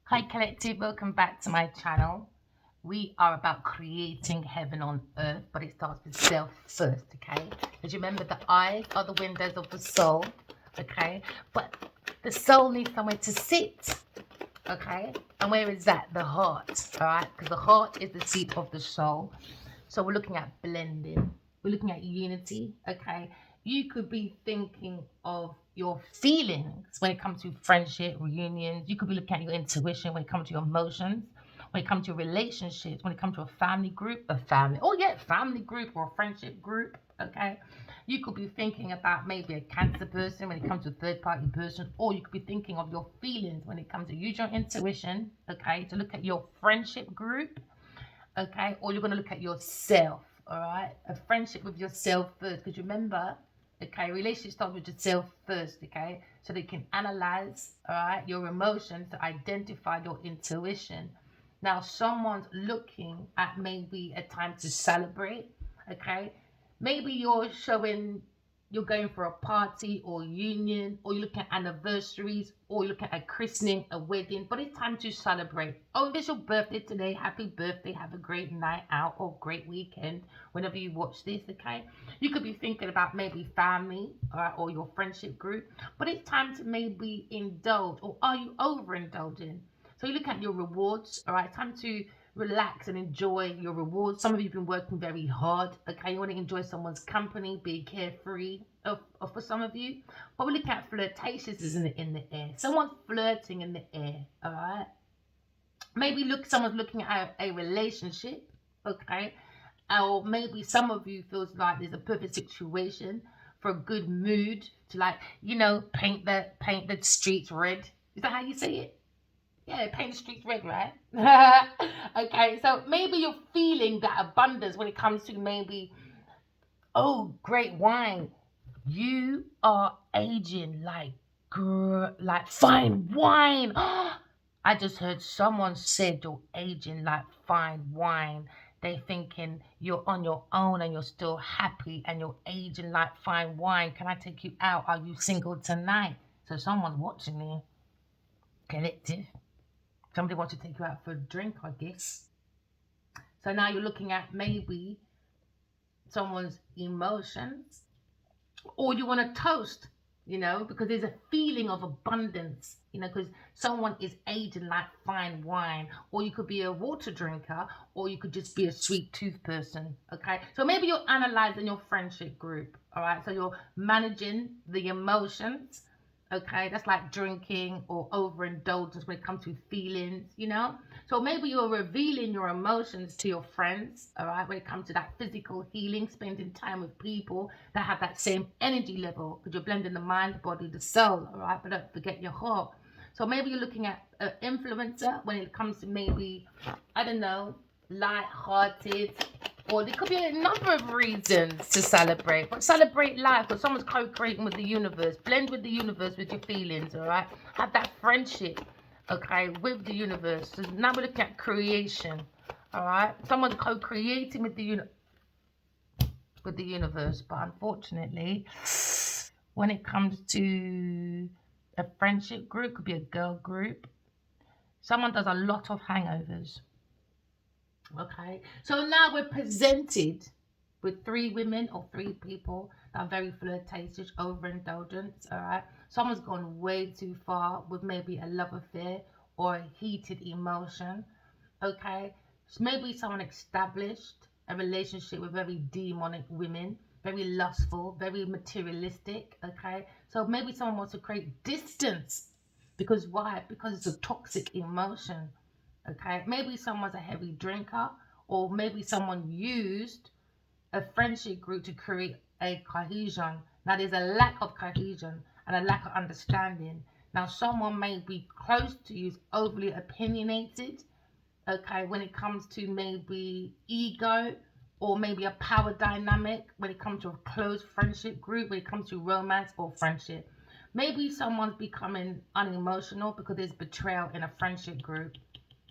Hi Collective, welcome back to my channel. We are about creating heaven on earth, but it starts with self first, okay? Because you remember the eyes are the windows of the soul, okay? But the soul needs somewhere to sit, okay? And where is that? The heart, all right? Because the heart is the seat of the soul. So we're looking at blending. We're looking at unity, okay? You could be thinking of your feelings when it comes to friendship, reunions. You could be looking at your intuition when it comes to your emotions, when it comes to your relationships, when it comes to a family group, family group or a friendship group, okay? You could be thinking about maybe a cancer person when it comes to a third party person, or you could be thinking of your feelings when it comes to use your intuition, okay, to look at your friendship group, okay? Or you're going to look at yourself, all right? A friendship with yourself first, because remember, okay, relationship starts with yourself first, okay? So they can analyze, all right, your emotions to identify your intuition. Now, someone's looking at maybe a time to celebrate, okay? Maybe you're going for a party or union, or you're looking at anniversaries, or you're looking at a christening, a wedding, but it's time to celebrate. Oh, it's your birthday today. Happy birthday. Have a great night out or great weekend whenever you watch this, okay? You could be thinking about maybe family, all right, or your friendship group, but it's time to maybe indulge, or are you overindulging? So you look at your rewards, all right? Time to relax and enjoy your rewards. Some of you have been working very hard, okay? You want to enjoy someone's company, be carefree for some of you. But we look at flirtatious is in the air. Someone's flirting in the air, all right? Maybe someone's looking at a relationship, okay? Or maybe some of you feels like there's a perfect situation for a good mood to, like, paint the streets red. Is that how you say it? Yeah, paint the streets red, right? Okay, so maybe you're feeling that abundance when it comes to maybe, oh, great wine. You are aging like fine wine. I just heard someone said you're aging like fine wine. They thinking you're on your own and you're still happy and you're aging like fine wine. Can I take you out? Are you single tonight? So someone's watching me. Collective. Somebody wants to take you out for a drink, I guess. So now you're looking at maybe someone's emotions, or you want to toast, because there's a feeling of abundance, because someone is aging like fine wine, or you could be a water drinker, or you could just be a sweet tooth person, okay? So maybe you're analyzing your friendship group, all right? So you're managing the emotions. Okay, that's like drinking or overindulgence when it comes to feelings. So maybe you're revealing your emotions to your friends, all right, when it comes to that physical healing, spending time with people that have that same energy level, because you're blending the mind, the body, the soul, all right, but don't forget your heart. So maybe you're looking at an influencer when it comes to maybe, I don't know, light-hearted, or there could be a number of reasons to celebrate, but celebrate life, or someone's co-creating with the universe. Blend with the universe with your feelings, all right? Have that friendship, okay, with the universe. So now we're looking at creation, all right? Someone's co-creating with the universe, but unfortunately, when it comes to a friendship group, could be a girl group, someone does a lot of hangovers. Okay, so now we're presented with three women or three people that are very flirtatious, overindulgent. All right, someone's gone way too far with maybe a love affair or a heated emotion. Okay, so maybe someone established a relationship with very demonic women, very lustful, very materialistic. Okay, so maybe someone wants to create distance because why? Because it's a toxic emotion. Okay, maybe someone's a heavy drinker, or maybe someone used a friendship group to create a cohesion. Now there's a lack of cohesion and a lack of understanding. Now someone may be close to you, is overly opinionated, okay, when it comes to maybe ego, or maybe a power dynamic when it comes to a close friendship group, when it comes to romance or friendship. Maybe someone's becoming unemotional because there's betrayal in a friendship group.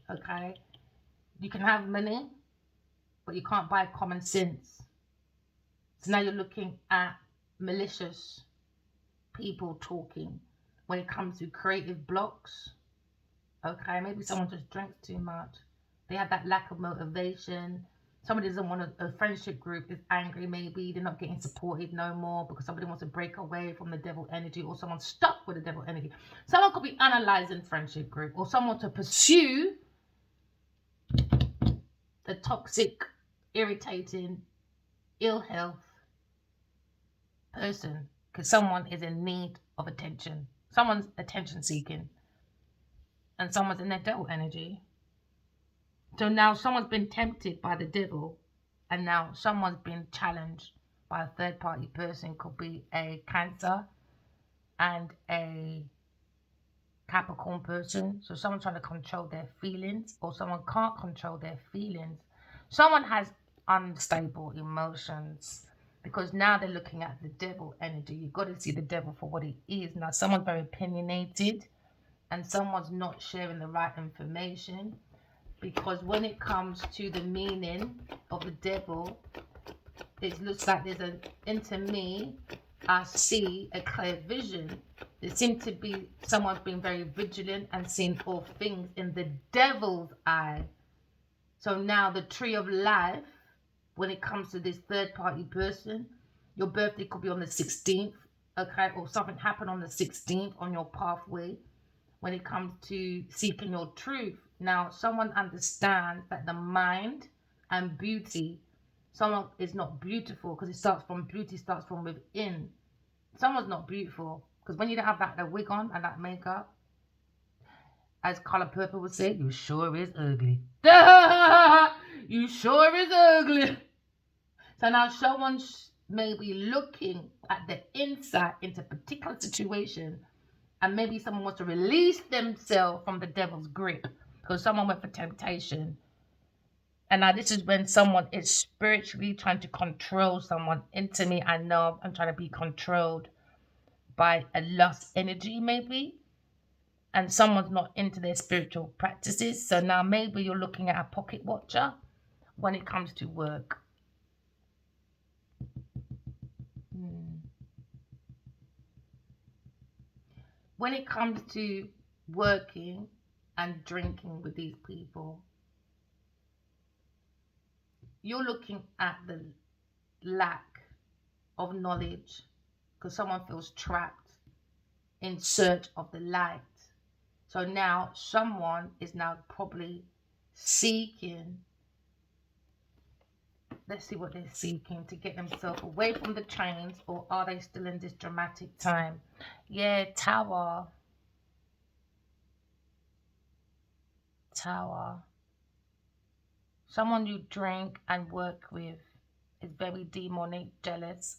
Okay, you can have money, but you can't buy common sense. So now you're looking at malicious people talking when it comes to creative blocks. Okay, maybe someone just drinks too much. They have that lack of motivation. Somebody doesn't want a friendship group, is angry, maybe they're not getting supported no more because somebody wants to break away from the devil energy, or someone's stuck with the devil energy. Someone could be analyzing friendship group, or someone to pursue the toxic, irritating, ill health person because someone is in need of attention. Someone's attention seeking, and someone's in their devil energy. So now someone's been tempted by the devil, and now someone's been challenged by a third party person. Could be a Cancer and a Capricorn person. So someone trying to control their feelings, or someone can't control their feelings. Someone has unstable emotions because now they're looking at the devil energy. You've got to see the devil for what he is. Now someone's very opinionated, and someone's not sharing the right information, because when it comes to the meaning of the devil, it looks like there's an, into me, I see a clear vision. There seems to be someone being very vigilant and seeing all things in the devil's eye. So now the tree of life, when it comes to this third party person, your birthday could be on the 16th, okay, or something happened on the 16th on your pathway when it comes to seeking your truth. Now, someone understands that the mind and beauty, someone is not beautiful because it starts from beauty, starts from within. Someone's not beautiful because when you don't have that wig on and that makeup, as Color Purple would say, you sure is ugly. You sure is ugly. So now someone's maybe looking at the insight into a particular situation, and maybe someone wants to release themselves from the devil's grip because someone went for temptation. And now this is when someone is spiritually trying to control someone. Into me, I know I'm trying to be controlled by a lust energy maybe, and someone's not into their spiritual practices. So now maybe you're looking at a pocket watcher when it comes to work. When it comes to working and drinking with these people, you're looking at the lack of knowledge because someone feels trapped in search of the light. So now someone is now probably seeking, let's see what they're seeking, to get themselves away from the chains, or are they still in this dramatic time? Yeah, Tower. Someone you drink and work with is very demonic, jealous,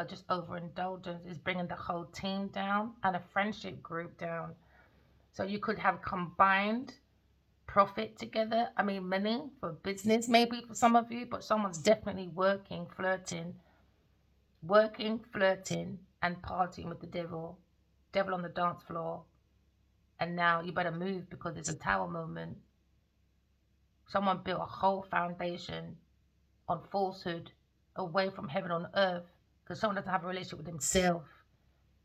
just overindulgence, is bringing the whole team down and a friendship group down. So you could have combined profit together. I mean, money for business, maybe for some of you, but someone's definitely working, flirting, and partying with the devil on the dance floor. And now you better move because it's a tower moment. Someone built a whole foundation on falsehood, away from heaven on earth, because someone doesn't have a relationship with himself.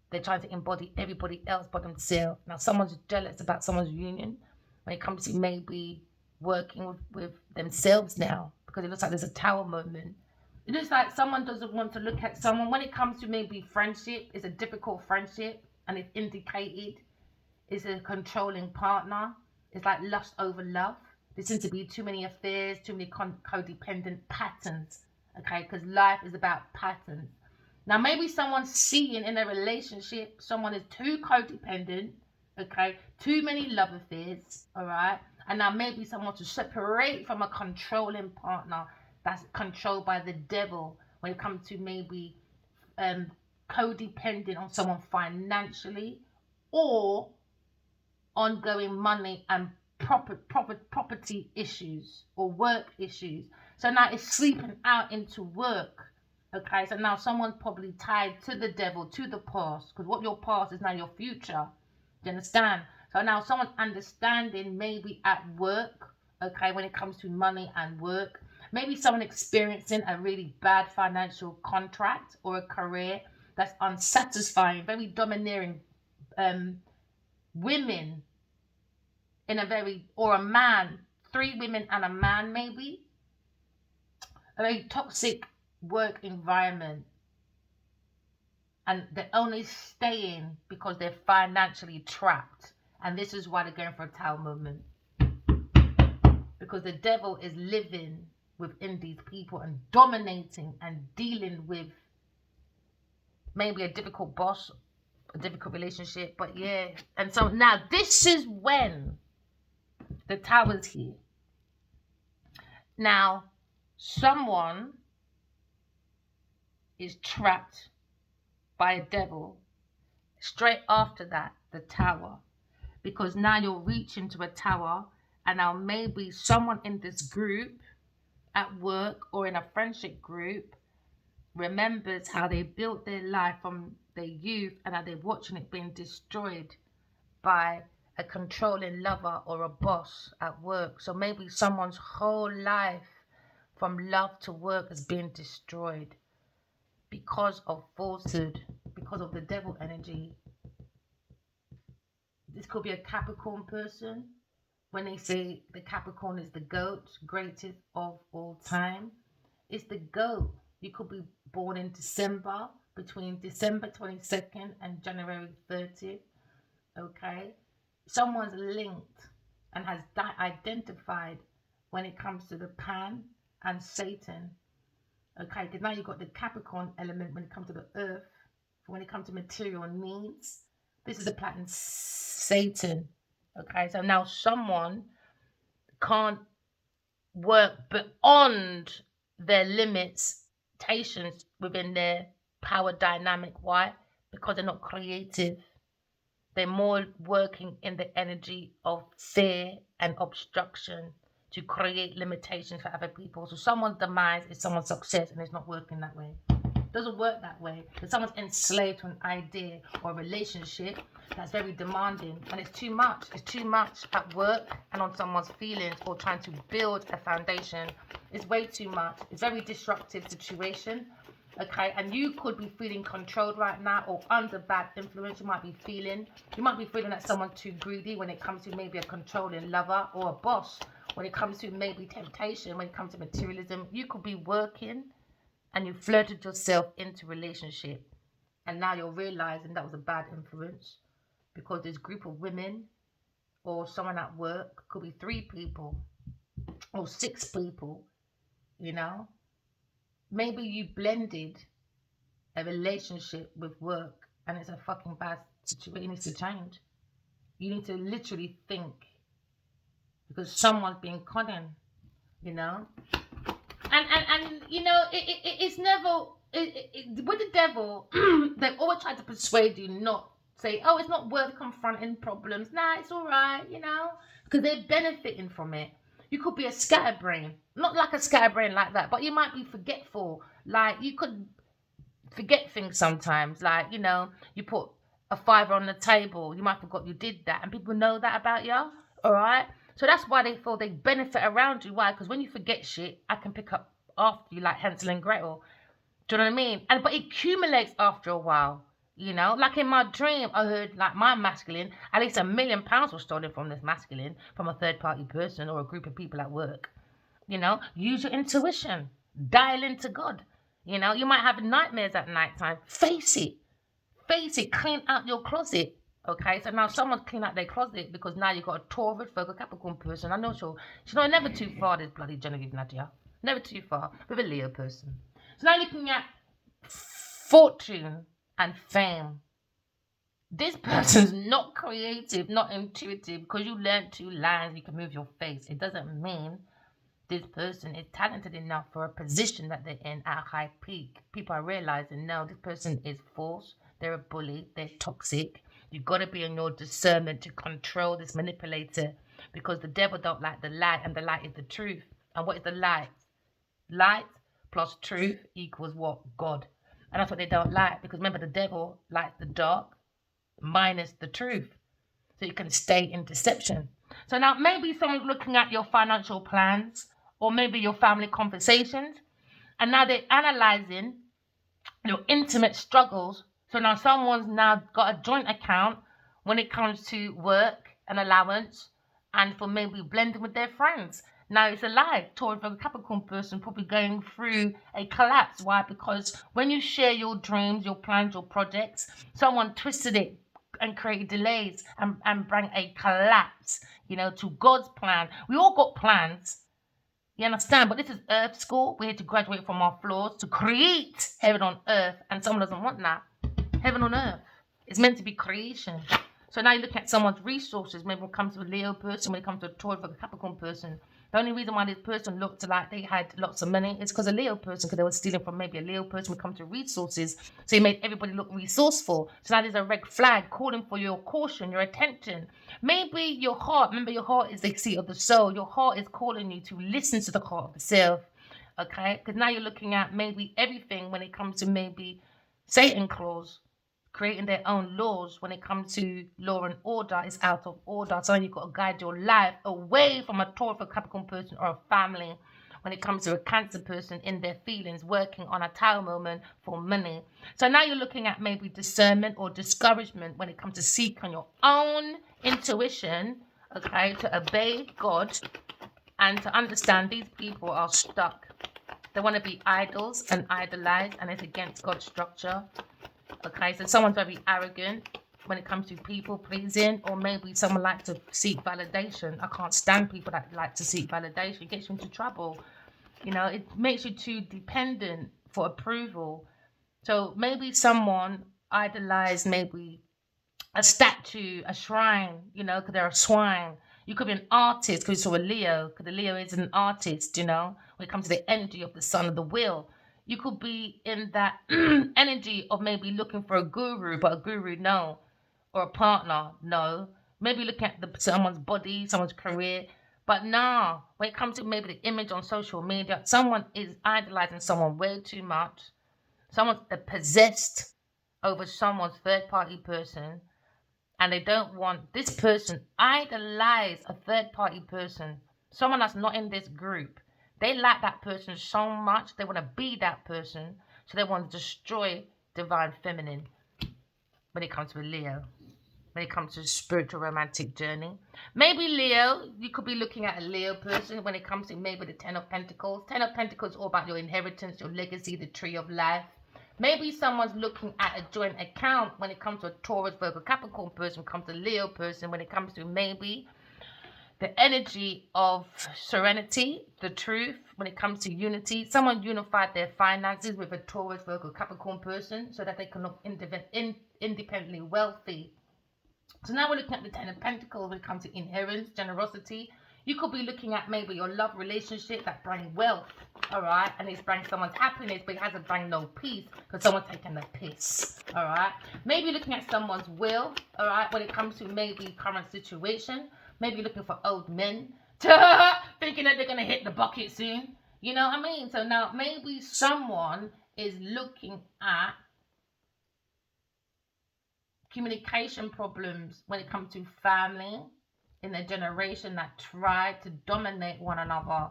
They're trying to embody everybody else but themselves. Now someone's jealous about someone's union when it comes to maybe working with themselves now, because it looks like there's a tower moment. It looks like someone doesn't want to look at someone. When it comes to maybe friendship, it's a difficult friendship, and it's indicated it's a controlling partner. It's like lust over love. There seems to be too many affairs, too many codependent patterns, okay? Because life is about patterns. Now, maybe someone's seeing in a relationship, someone is too codependent, okay? Too many love affairs, all right? And now maybe someone to separate from a controlling partner that's controlled by the devil when it comes to maybe codependent on someone financially, or ongoing money and property issues or work issues. So now it's sleeping out into work. Okay, so now someone's probably tied to the devil, to the past, because what your past is now your future. Do you understand? So now someone's understanding maybe at work, okay, when it comes to money and work. Maybe someone experiencing a really bad financial contract or a career that's unsatisfying, very domineering women in a very, or a man, 3 women and a man maybe, a very toxic work environment, and they're only staying because they're financially trapped. And this is why they're going for a Tower moment, because the devil is living within these people and dominating and dealing with maybe a difficult boss, a difficult relationship. But yeah, and so now this is when the Tower's here. Now someone is trapped by a devil. Straight after that, the Tower, because now you're reaching to a Tower, and now maybe someone in this group at work or in a friendship group remembers how they built their life from their youth, and how they're watching it being destroyed by a controlling lover or a boss at work. So maybe someone's whole life from love to work is being destroyed because of falsehood, because of the devil energy. This could be a Capricorn person. When they say the Capricorn is the goat, greatest of all time, it's the goat. You could be born in December, between December 22nd and January 30th. Okay, someone's linked and has identified when it comes to the Pan and Satan. Okay, because now you've got the Capricorn element when it comes to the earth, when it comes to material needs. This is the platinum Satan. Okay, so now someone can't work beyond their limitations within their power dynamic. Why? Because they're not creative. They're more working in the energy of fear and obstruction to create limitations for other people. So someone's demise is someone's success, and it's not working that way. It doesn't work that way. If someone's enslaved to an idea or a relationship that's very demanding, and it's too much. It's too much at work and on someone's feelings, or trying to build a foundation. It's way too much. It's a very disruptive situation. Okay, and you could be feeling controlled right now, or under bad influence. You might be feeling that someone's too greedy when it comes to maybe a controlling lover, or a boss when it comes to maybe temptation, when it comes to materialism. You could be working and you flirted yourself into relationship, and now you're realizing that was a bad influence, because this group of women or someone at work, could be 3 people or 6 people, you know. Maybe you blended a relationship with work, and it's a fucking bad situation. It needs to change. You need to literally think, because someone's being cunning, you know. And you know, it's never with the devil. They always try to persuade you not, say, oh, it's not worth confronting problems. Nah, it's all right, you know, because they're benefiting from it. You could be a scatterbrain, not like a scatterbrain like that, but you might be forgetful. Like, you could forget things sometimes. Like, you know, you put a $5 on the table, you might forgot you did that, and people know that about you. All right. So that's why they feel they benefit around you. Why? Because when you forget shit, I can pick up after you, like Hansel and Gretel. Do you know what I mean? But it accumulates after a while. You know, like in my dream, I heard like my masculine, at least £1 million was stolen from this masculine, from a third party person or a group of people at work. You know, use your intuition, dial into God. You know, you might have nightmares at night time. Face it, clean out your closet. Okay, so now someone's cleaned out their closet, because now you've got a Taurus, Virgo, Capricorn person. I know she's not never too far, this bloody Genevieve Nadia. Never too far, with a Leo person. So now looking at fortune and fame. This person's not creative, not intuitive, because you learned 2 lines, you can move your face. It doesn't mean this person is talented enough for a position that they're in at a high peak. People are realizing, no, this person is false, they're a bully, they're toxic. You've got to be in your discernment to control this manipulator, because the devil don't like the light, and the light is the truth. And what is the light? Light plus truth equals what? God. And that's what they don't like, because remember, the devil likes the dark minus the truth. So you can stay in deception. So now maybe someone's looking at your financial plans, or maybe your family conversations, and now they're analyzing your intimate struggles. So now someone's now got a joint account when it comes to work and allowance, and for maybe blending with their friends. Now it's a lie. Taurus Virgo Capricorn person probably going through a collapse. Why? Because when you share your dreams, your plans, your projects, someone twisted it and created delays and bring a collapse, to God's plan. We all got plans. You understand? But this is Earth School. We're here to graduate from our flaws to create heaven on earth. And someone doesn't want that. Heaven on earth. It's meant to be creation. So now you look at someone's resources. Maybe when it comes to a Leo person, when it comes to a Taurus or a Capricorn person. The only reason why this person looked like they had lots of money is because a Leo person, because they were stealing from maybe a Leo person when it comes to resources. So he made everybody look resourceful. So now there's a red flag calling for your caution, your attention. Maybe your heart, remember your heart is the seat of the soul. Your heart is calling you to listen to the heart of the self. Okay? Because now you're looking at maybe everything when it comes to maybe Satan clause. Creating their own laws when it comes to law and order is out of order. So you've got to guide your life away from a Taurus or Capricorn person or a family when it comes to a Cancer person in their feelings, working on a Tower moment for money. So now you're looking at maybe discernment or discouragement when it comes to seeking your own intuition, okay, to obey God and to understand these people are stuck. They want to be idols and idolized, and it's against God's structure. Okay, so someone's very arrogant when it comes to people pleasing, or maybe someone likes to seek validation. I can't stand people that like to seek validation. It gets you into trouble. It makes you too dependent for approval. So maybe someone idolized maybe a statue, a shrine, because they're a swine. You could be an artist because you saw a Leo, because the Leo is an artist, when it comes to the energy of the sun of the will. You could be in that energy of maybe looking for a guru, but a guru, no. Or a partner, no. Maybe looking at someone's body, someone's career. But no, when it comes to maybe the image on social media, someone is idolizing someone way too much. Someone's possessed over someone's third-party person. And they don't want this person idolize a third-party person. Someone that's not in this group. They like that person so much, they want to be that person. So they want to destroy divine feminine when it comes to a Leo. When it comes to a spiritual romantic journey. Maybe Leo, you could be looking at a Leo person when it comes to maybe the Ten of Pentacles. Ten of Pentacles is all about your inheritance, your legacy, the tree of life. Maybe someone's looking at a joint account when it comes to a Taurus, Virgo, Capricorn person, comes to Leo person, when it comes to maybe the energy of serenity, the truth, when it comes to unity. Someone unified their finances with a Taurus, Virgo, Capricorn person so that they can look independently wealthy. So now we're looking at the Ten of Pentacles when it comes to inheritance, generosity. You could be looking at maybe your love relationship that brings wealth, all right? And it's bringing someone's happiness, but it hasn't bring no peace because someone's taking the piss, all right? Maybe looking at someone's will, all right, when it comes to maybe current situation. Maybe looking for old men, thinking that they're going to hit the bucket soon. You know what I mean? So now maybe someone is looking at communication problems when it comes to family in a generation that tried to dominate one another,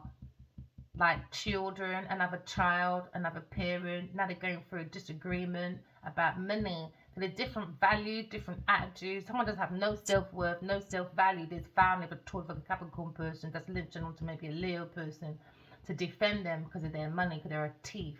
like children, another child, another parent. Now they're going through a disagreement about money. So they're different values, different attitudes. Someone doesn't have no self-worth, no self-value. There's family of a Taurus or a Capricorn person that's lynching onto maybe a Leo person to defend them because of their money, because they're a thief.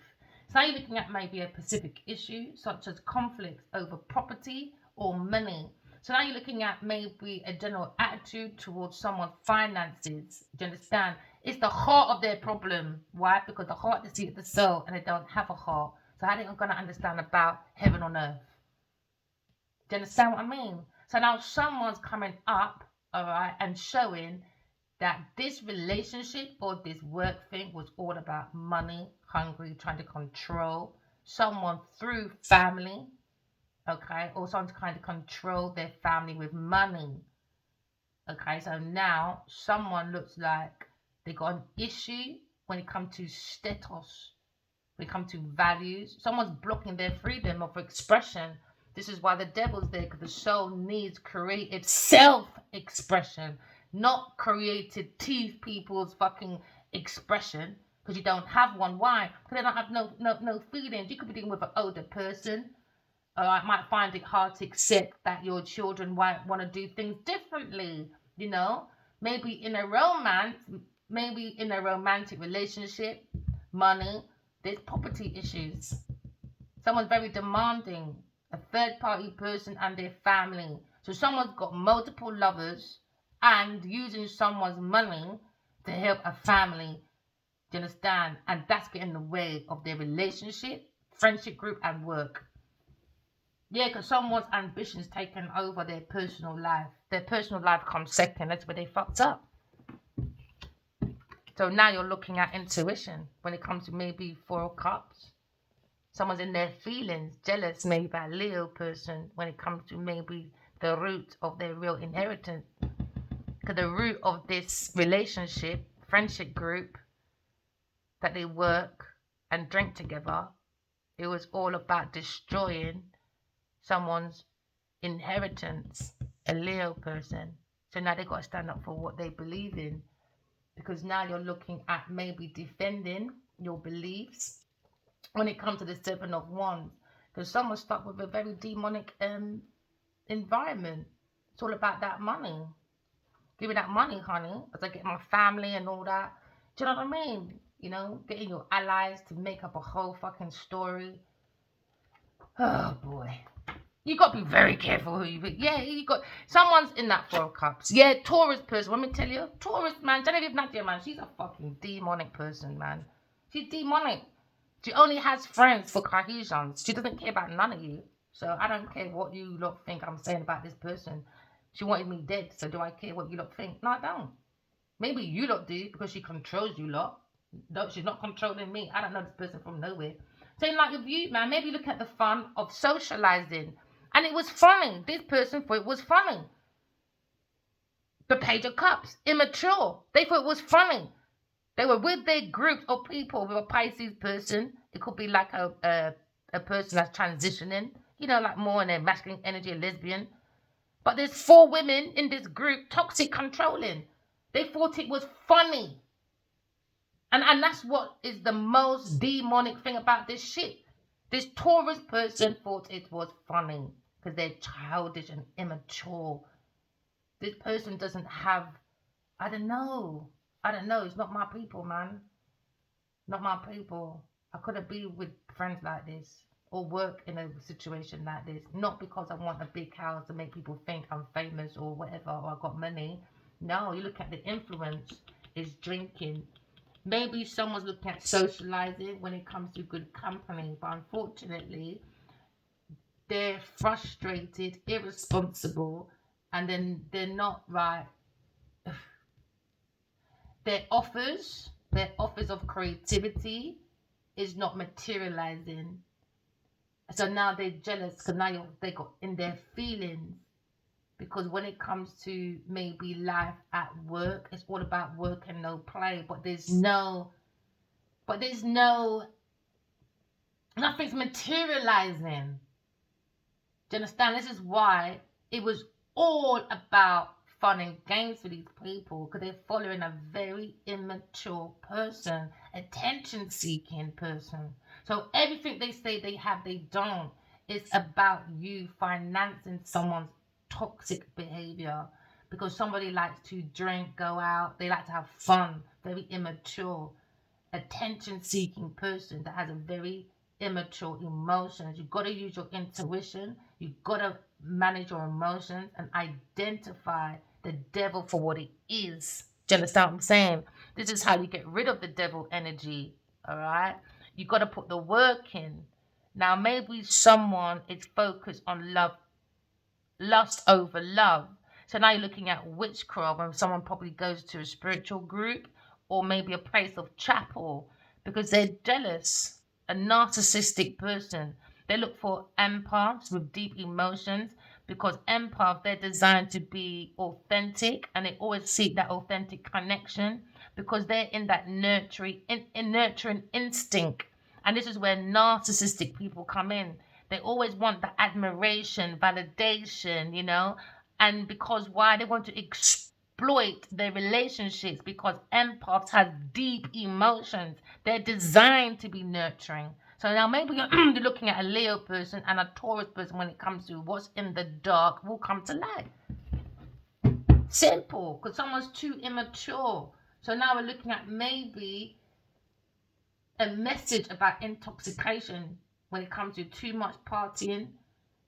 So now you're looking at maybe a specific issue, such as conflicts over property or money. So now you're looking at maybe a general attitude towards someone's finances. Do you understand? It's the heart of their problem. Why? Because the heart is the seat of the soul and they don't have a heart. So how are they going to understand about heaven on earth? Do you understand what I mean? So now someone's coming up, all right, and showing that this relationship or this work thing was all about money, hungry, trying to control someone through family, okay, or someone's trying to control their family with money. Okay, so now someone looks like they got an issue when it comes to status, when it comes to values. Someone's blocking their freedom of expression. This is why the devil's there, because the soul needs creative self-expression, not created teeth people's fucking expression, because you don't have one. Why? Because they don't have no feelings. You could be dealing with an older person. I might find it hard to accept that your children might want to do things differently, maybe in a romance, maybe in a romantic relationship, money, there's property issues. Someone's very demanding, a third party person and their family. So someone's got multiple lovers and using someone's money to help a family. Do you understand? And that's getting in the way of their relationship, friendship group, and work. Yeah, because someone's ambitions taken over their personal life. Their personal life comes second. That's where they fucked up. So now you're looking at intuition when it comes to maybe Four of Cups. Someone's in their feelings, jealous maybe by a Leo person when it comes to maybe the root of their real inheritance. Because the root of this relationship, friendship group, that they work and drink together, it was all about destroying someone's inheritance, a Leo person. So now they got to stand up for what they believe in, because now you're looking at maybe defending your beliefs when it comes to the Seven of Wands, because someone's stuck with a very demonic environment. It's all about that money. Give me that money, honey, as I get my family and all that. Do you know what I mean? You know, getting your allies to make up a whole fucking story. Oh boy. You got to be very careful who you pick. Yeah, you got someone's in that Four of Cups. Yeah, Taurus person. Let me tell you, Taurus man, Genevieve Nadia man, she's a fucking demonic person, man. She's demonic. She only has friends for cohesion. She doesn't care about none of you. So I don't care what you lot think I'm saying about this person. She wanted me dead, so do I care what you lot think? No, I don't. Maybe you lot do because she controls you lot. No, she's not controlling me. I don't know this person from nowhere. So like with you, man, maybe look at the fun of socializing. And it was funny. This person thought it was funny. The Page of Cups, immature. They thought it was funny. They were with their group of people with a Pisces person. It could be like a person that's transitioning, you know, like more in their masculine energy, a lesbian. But there's 4 women in this group, toxic, controlling. They thought it was funny. And that's what is the most demonic thing about this shit. This Taurus person thought it was funny because they're childish and immature. This person doesn't have, I don't know. It's not my people, man. Not my people. I couldn't be with friends like this or work in a situation like this. Not because I want a big house to make people think I'm famous or whatever, or I got money. No, you look at the influence is drinking. Maybe someone's looking at socializing when it comes to good company, but unfortunately, they're frustrated, irresponsible, and then they're not right. Their offers of creativity is not materializing. So now they're jealous because now they got in their feelings. Because when it comes to maybe life at work, it's all about work and no play. But nothing's materializing. Do you understand? This is why it was all about fun and games for these people, because they're following a very immature person, attention-seeking person. So everything they say they have, they don't. It's about you financing someone's toxic behavior, because somebody likes to drink, go out, they like to have fun, very immature, attention-seeking person that has a very immature emotions. You've got to use your intuition. You've got to manage your emotions and identify the devil for what it is. Do you understand what I'm saying? This is how you get rid of the devil energy. All right. You got to put the work in. Now, maybe someone is focused on love, lust over love. So now you're looking at witchcraft when someone probably goes to a spiritual group or maybe a place of chapel because they're jealous, a narcissistic person. They look for empaths with deep emotions because empaths, they're designed to be authentic and they always seek that authentic connection because they're in that nurturing instinct. And this is where narcissistic people come in. They always want the admiration, validation, you know, and because why? They want to exploit their relationships because empaths have deep emotions. They're designed to be nurturing. So now maybe you're looking at a Leo person and a Taurus person when it comes to what's in the dark will come to light. Simple, because someone's too immature. So now we're looking at maybe a message about intoxication when it comes to too much partying,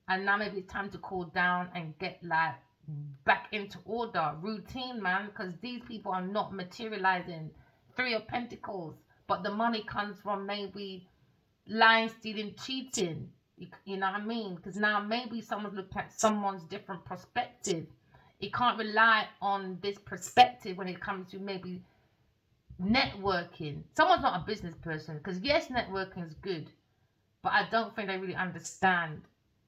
and now maybe it's time to cool down and get like back into order, routine, man, because these people are not materializing. Three of Pentacles, but the money comes from maybe lying, stealing, cheating. You know what I mean? Because now maybe someone's looking at someone's different perspective. You can't rely on this perspective when it comes to maybe networking. Someone's not a business person, because yes, networking is good, but I don't think they really understand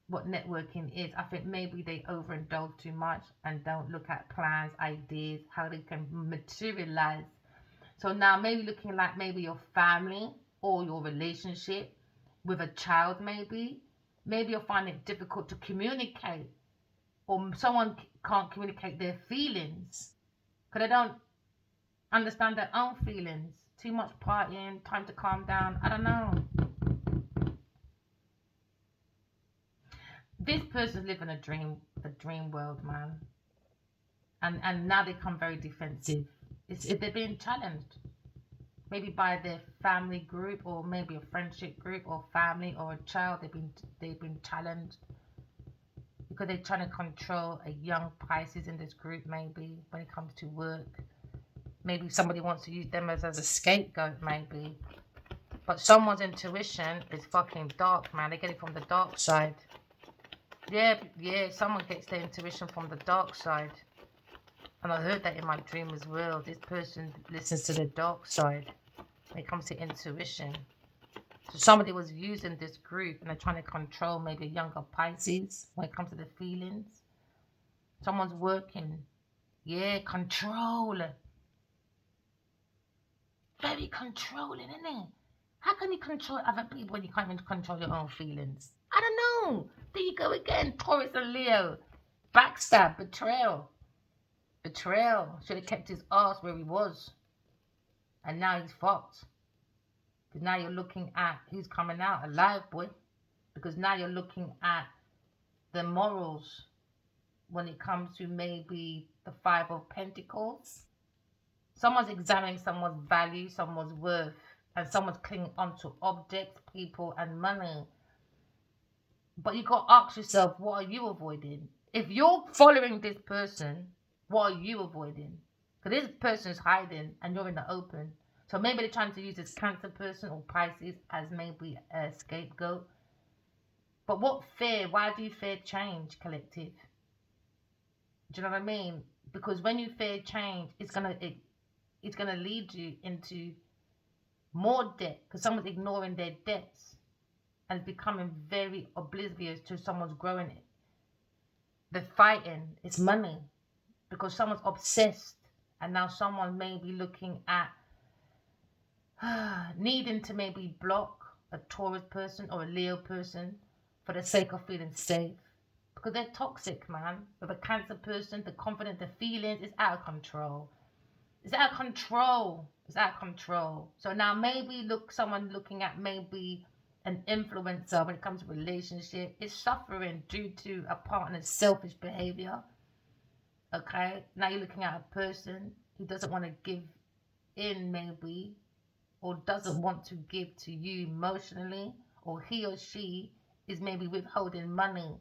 what networking is. I think maybe they overindulge too much and don't look at plans, ideas, how they can materialize. So now maybe looking like maybe your family or your relationship with a child, maybe you'll find it difficult to communicate, or someone can't communicate their feelings because they don't understand their own feelings. Too much partying, time to calm down. I don't know. This person's living a dream world, man. And now they become very defensive. If they're being challenged, maybe by their family group, or maybe a friendship group, or family, or a child. They've been challenged because they're trying to control a young Pisces in this group. Maybe when it comes to work, maybe somebody wants to use them as a scapegoat, maybe. But someone's intuition is fucking dark, man. They get it from the dark side. Yeah, someone gets their intuition from the dark side. And I heard that in my dream as well. This person listens to the dark side when it comes to intuition. So somebody was using this group and they're trying to control maybe a younger Pisces when it comes to the feelings. Someone's working. Yeah, control. Very controlling, isn't it? How can you control other people when you can't even control your own feelings? I don't know. There you go again. Taurus and Leo. Backstab, betrayal. Betrayal. Should have kept his ass where he was. And now he's fucked. Because now you're looking at who's coming out alive, boy. Because now you're looking at the morals when it comes to maybe the Five of Pentacles. Someone's examining someone's value, someone's worth, and someone's clinging onto objects, people, and money. But you got to ask yourself, what are you avoiding? If you're following this person, what are you avoiding? Because this person's hiding and you're in the open. So maybe they're trying to use this Cancer person or Pisces as maybe a scapegoat. But what fear? Why do you fear change, collective? Do you know what I mean? Because when you fear change, it's gonna lead you into more debt, because someone's ignoring their debts and becoming very oblivious to someone's growing it. They're fighting. It's money, because someone's obsessed, and now someone may be looking at needing to maybe block a Taurus person or a Leo person for the sake of feeling safe, because they're toxic, man. With a Cancer person, the confidence, the feelings is out of control. It's out of control. It's out of control. So now maybe someone looking at maybe an influencer when it comes to relationship is suffering due to a partner's selfish behavior. Okay, now you're looking at a person who doesn't want to give in, maybe, or doesn't want to give to you emotionally, or he or she is maybe withholding money,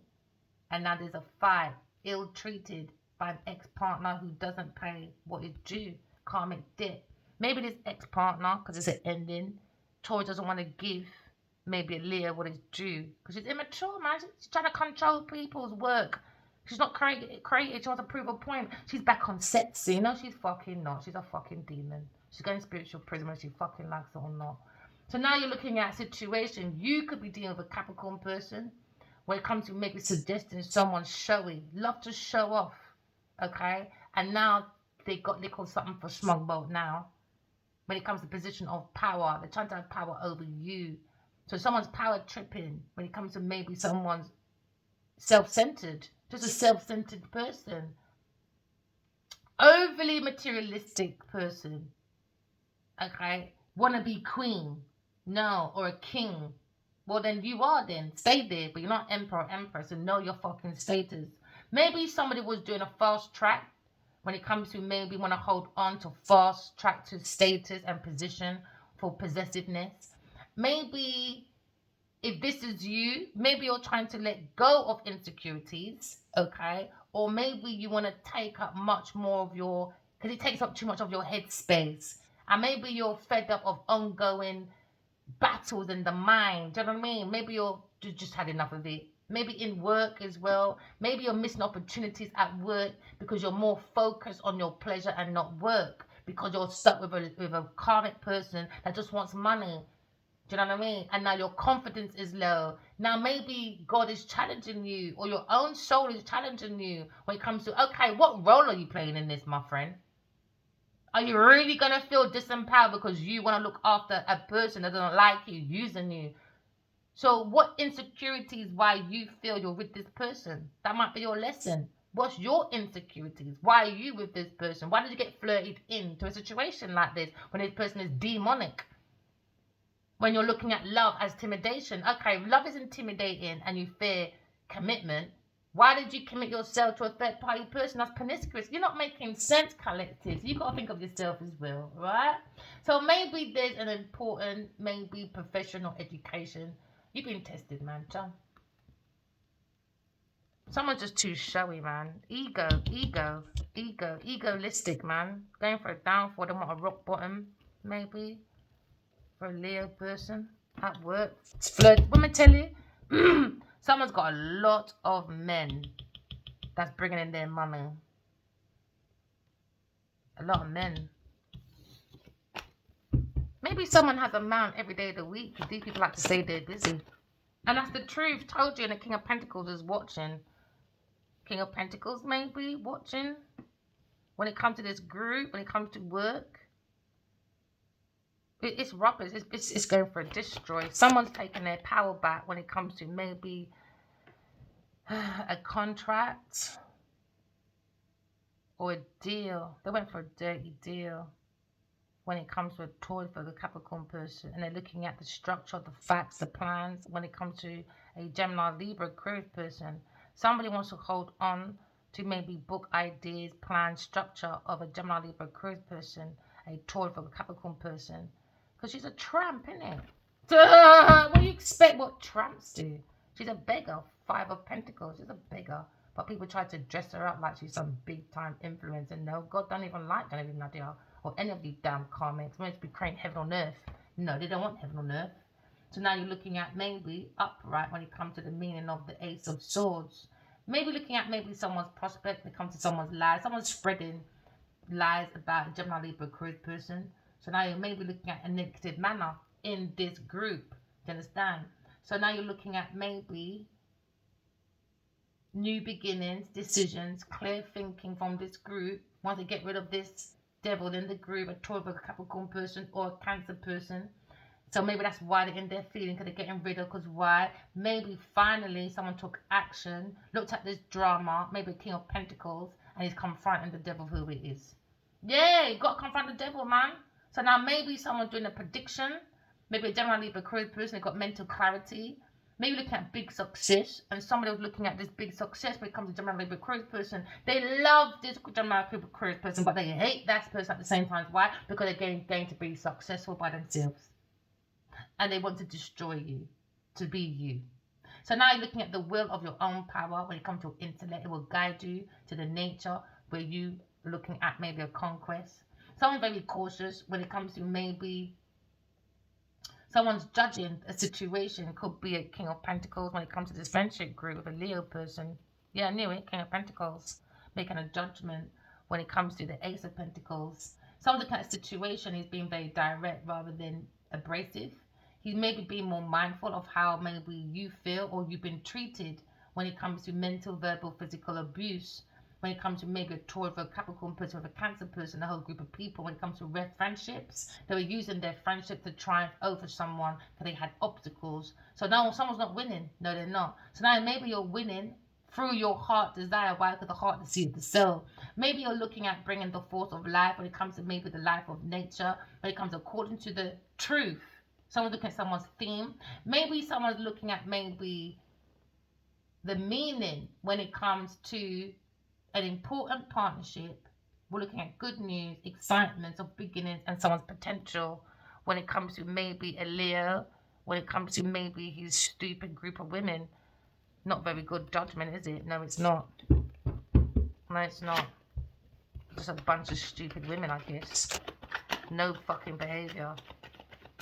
and now there's a fight, ill-treated by an ex-partner who doesn't pay what is due, karmic debt. Maybe this ex-partner, because it's an ending, Taurus doesn't want to give maybe a Leo what is due, because she's immature, man. She's trying to control people's work. She's not creative. She wants to prove a point. She's back on sexy. No, she's fucking not. She's a fucking demon. She's going spiritual prison whether she fucking likes it or not. So now you're looking at a situation. You could be dealing with a Capricorn person when it comes to maybe suggesting someone showy, love to show off, okay? And now they call something for smug boat now. When it comes to position of power, they're trying to have power over you. So someone's power tripping when it comes to maybe someone's self-centered, just a self-centered person. Overly materialistic person, okay? Want to be queen, no, or a king. Well, then you are then. Stay there, but you're not emperor or empress, and know your fucking status. Maybe somebody was doing a fast track when it comes to maybe want to hold on to fast track to status and position for possessiveness. Maybe if this is you, maybe you're trying to let go of insecurities, okay? Or maybe you want to take up much more of your, because it takes up too much of your headspace. And maybe you're fed up of ongoing battles in the mind. Do you know what I mean? Maybe you just had enough of it. Maybe in work as well. Maybe you're missing opportunities at work because you're more focused on your pleasure and not work. Because you're stuck with a karmic person that just wants money. Do you know what I mean? And now your confidence is low. Now maybe God is challenging you, or your own soul is challenging you when it comes to, okay, what role are you playing in this, my friend? Are you really going to feel disempowered because you want to look after a person that doesn't like you, using you? So what insecurities why you feel you're with this person? That might be your lesson. What's your insecurities? Why are you with this person? Why did you get flirted into a situation like this when this person is demonic? When you're looking at love as intimidation. Okay, love is intimidating and you fear commitment. Why did you commit yourself to a third party person? That's promiscuous. You're not making sense, collective. You've got to think of yourself as well, right? So maybe there's an important, maybe professional education. You've been tested, man. John. Someone's just too showy, man. Egoistic, man. Going for a downfall. They want a rock bottom, maybe. For a Leo person at work. It's flirt. Let me tell you. Someone's got a lot of men that's bringing in their money. A lot of men. Maybe someone has a man every day of the week. These people like to say they're busy. And that's the truth. Told you, and the King of Pentacles is watching. King of Pentacles maybe watching. When it comes to this group, when it comes to work. It's rubbish. It's going for a destroy. Someone's taking their power back when it comes to maybe a contract or a deal. They went for a dirty deal when it comes to a toy for the Capricorn person. And they're looking at the structure, the facts, the plans when it comes to a Gemini, Libra, Aquarius person. Somebody wants to hold on to maybe book ideas, plan, structure of a Gemini, Libra, Aquarius person, a toy for the Capricorn person. Because she's a tramp, innit? What do you expect what tramps do? She's a beggar. 5 of Pentacles. She's a beggar. But people try to dress her up like she's some big-time influencer. No, God don't even like Genevieve Nadia or any of these damn karmics. We're meant to be creating heaven on earth. No, they don't want heaven on earth. So now you're looking at maybe upright when it comes to the meaning of the Ace of Swords. Maybe looking at maybe someone's prospect when it comes to someone's lies. Someone's spreading lies about a Gemini, Libra, Aquarius person. So now you're maybe looking at a negative manner in this group. Do you understand? So now you're looking at maybe new beginnings, decisions, clear thinking from this group. Want to get rid of this devil in the group, a Taurus, a Capricorn person or a Cancer person. So maybe that's why they're in their feeling, because they're getting rid of, because why? Maybe finally someone took action, looked at this drama, maybe King of Pentacles, and he's confronting the devil who he is. Yeah, you got to confront the devil, man. So now maybe someone's doing a prediction. Maybe a Gemini, Libra, Aquarius person, they got mental clarity. Maybe looking at big success. And somebody was looking at this big success when it comes to Gemini, Libra, Aquarius person. They love this Gemini, Libra, Aquarius person, but they hate that person at the same time. Why? Because they're going to be successful by themselves. And they want to destroy you, to be you. So now you're looking at the will of your own power. When it comes to intellect, it will guide you to the nature where you are looking at maybe a conquest. Someone's very cautious when it comes to maybe someone's judging a situation. It could be a King of Pentacles when it comes to this friendship group with a Leo person. Yeah, I knew it. King of Pentacles. Making a judgment when it comes to the Ace of Pentacles. Someone's looking at a situation. He's being very direct rather than abrasive. He's maybe being more mindful of how maybe you feel or you've been treated when it comes to mental, verbal, physical abuse. When it comes to maybe a Taurus, a Capricorn person, with a Cancer person, a whole group of people, when it comes to red friendships, they were using their friendship to triumph over someone because they had obstacles. So now someone's not winning. No, they're not. So now maybe you're winning through your heart desire. Why? Because the heart deceives the soul. Maybe you're looking at bringing the force of life when it comes to maybe the life of nature, when it comes according to the truth. Someone's looking at someone's theme. Maybe someone's looking at maybe the meaning when it comes to an important partnership We're looking at good news, excitement of beginnings, and someone's potential. When it comes to maybe a Leo, when it comes to maybe his stupid group of women, not very good judgment, is it? No, it's not. No, it's not. Just a bunch of stupid women, I guess. No fucking behavior.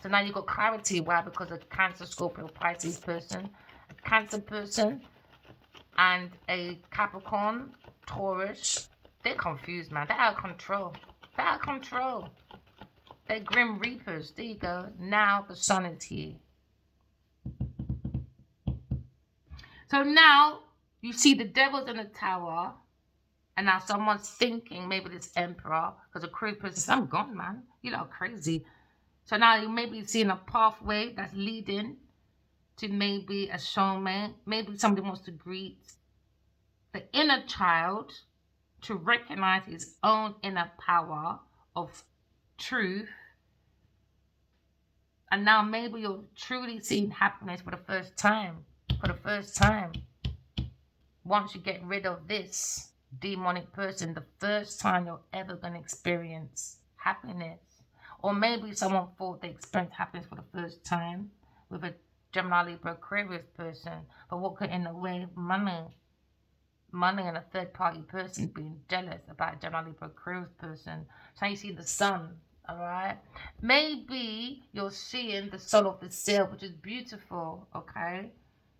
So now you've got clarity. Why? Because a Cancer, Scorpio, Pisces person, a Cancer person, and a Capricorn, Taurus, they're confused, man. They're out of control. They're out of control. They're Grim Reapers. There you go. Now the sun is here. So now you see the devil's in the tower, and now someone's thinking maybe this emperor, because a crude person says, I'm gone, man. You lot are crazy. So now you may be seeing a pathway that's leading to maybe a soulmate. Maybe somebody wants to greet the inner child to recognize his own inner power of truth. And now maybe you're truly seeing happiness for the first time. For the first time. Once you get rid of this demonic person, the first time you're ever going to experience happiness. Or maybe someone thought they experienced happiness for the first time with a Gemini, Libra, Aquarius person. But what could in the way? Money. Money and a third party person being jealous about a Gemini, Libra, Aquarius person. So you see the sun, alright? Maybe you're seeing the soul of the self, which is beautiful, okay?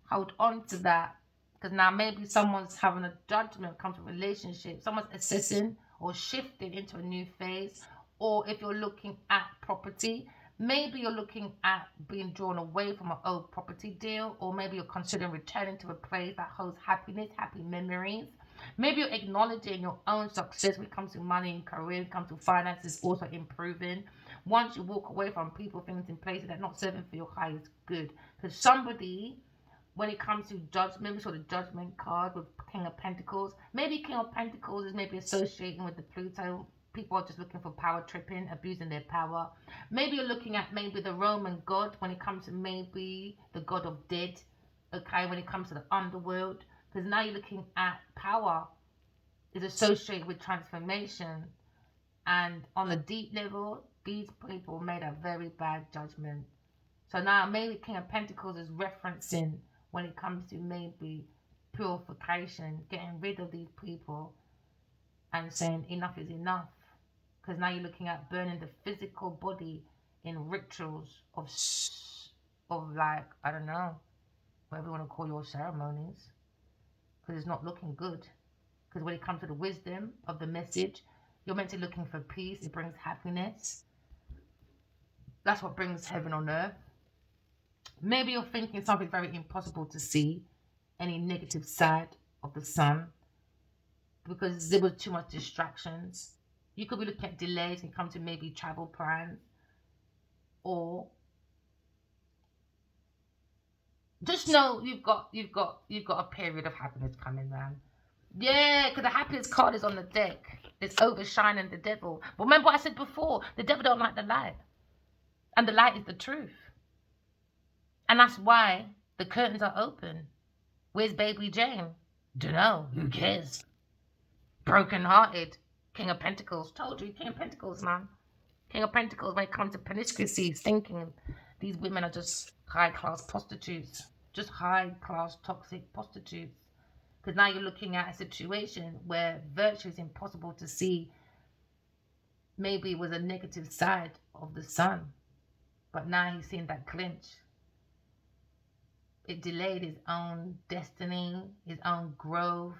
Hold on to that. Because now maybe someone's having a judgment comes to relationship. Someone's assessing or shifting into a new phase. Or if you're looking at property, maybe you're looking at being drawn away from an old property deal. Or maybe you're considering returning to a place that holds happiness, happy memories. Maybe you're acknowledging your own success when it comes to money and career, when it comes to finances, also improving. Once you walk away from people, things in places that are not serving for your highest good. Because somebody, when it comes to judgment, we saw the judgment card with King of Pentacles. Maybe King of Pentacles is maybe associating with the Pluto. People are just looking for power tripping, abusing their power. Maybe you're looking at maybe the Roman god when it comes to maybe the god of dead. Okay, when it comes to the underworld. Because now you're looking at power is associated with transformation. And on a deep level, these people made a very bad judgment. So now maybe King of Pentacles is referencing when it comes to maybe purification, getting rid of these people and saying enough is enough. Because now you're looking at burning the physical body in rituals of like, I don't know, whatever you want to call your ceremonies. Because it's not looking good. Because when it comes to the wisdom of the message, you're meant to be looking for peace. It brings happiness. That's what brings heaven on earth. Maybe you're thinking something very impossible to see, any negative side of the sun, because there were too much distractions. You could be looking at delays and come to maybe travel plans, or just know you've got a period of happiness coming, man. Yeah, because the happiness card is on the deck. It's overshining the devil. But remember what I said before, the devil don't like the light, and the light is the truth. And that's why the curtains are open. Where's baby Jane? Dunno. Who cares? Broken hearted. King of Pentacles. Told you, King of Pentacles, man. King of Pentacles, when it comes to promiscuity, thinking these women are just high-class prostitutes. Just high-class toxic prostitutes. Because now you're looking at a situation where virtue is impossible to see. Maybe it was a negative side of the sun. But now he's seeing that clinch. It delayed his own destiny, his own growth.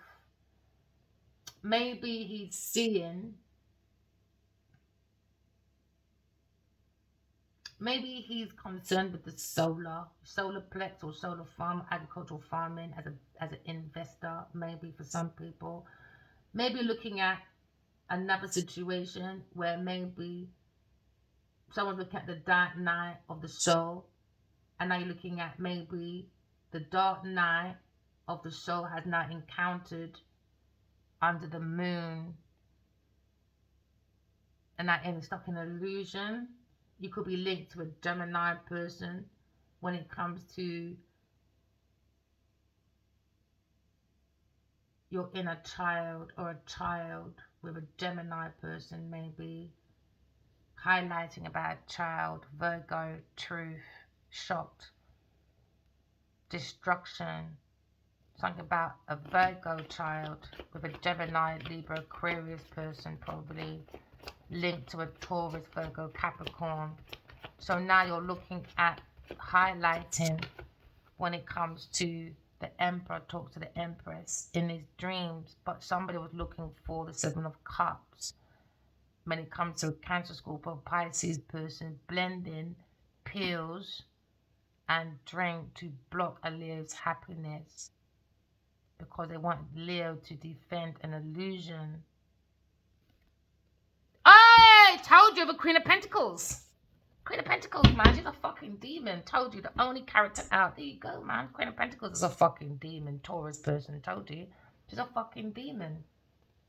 Maybe he's seeing, maybe he's concerned with the solar plex or solar farm, agricultural farming as an investor, maybe for some people. Maybe looking at another situation where maybe someone's looking at the dark night of the soul, and now you're looking at maybe the dark night of the soul has now encountered under the moon, and that end stuck in illusion. You could be linked to a Gemini person when it comes to your inner child or a child with a Gemini person, maybe highlighting about a child, Virgo, truth, shocked, destruction, something about a Virgo child with a Gemini, Libra, Aquarius person, probably linked to a Taurus, Virgo, Capricorn. So now you're looking at highlighting when it comes to the Emperor, talks to the Empress in his dreams, but somebody was looking for the Seven of Cups. When it comes to a Cancer, Scorpio, Pisces person, blending pills and drink to block a Leo's happiness because they want Leo to defend an illusion. I told you the Queen of Pentacles. Queen of Pentacles, man, she's a fucking demon. Told you, the only character out. There you go, man. Queen of Pentacles is a fucking demon. Taurus person, told you. She's a fucking demon.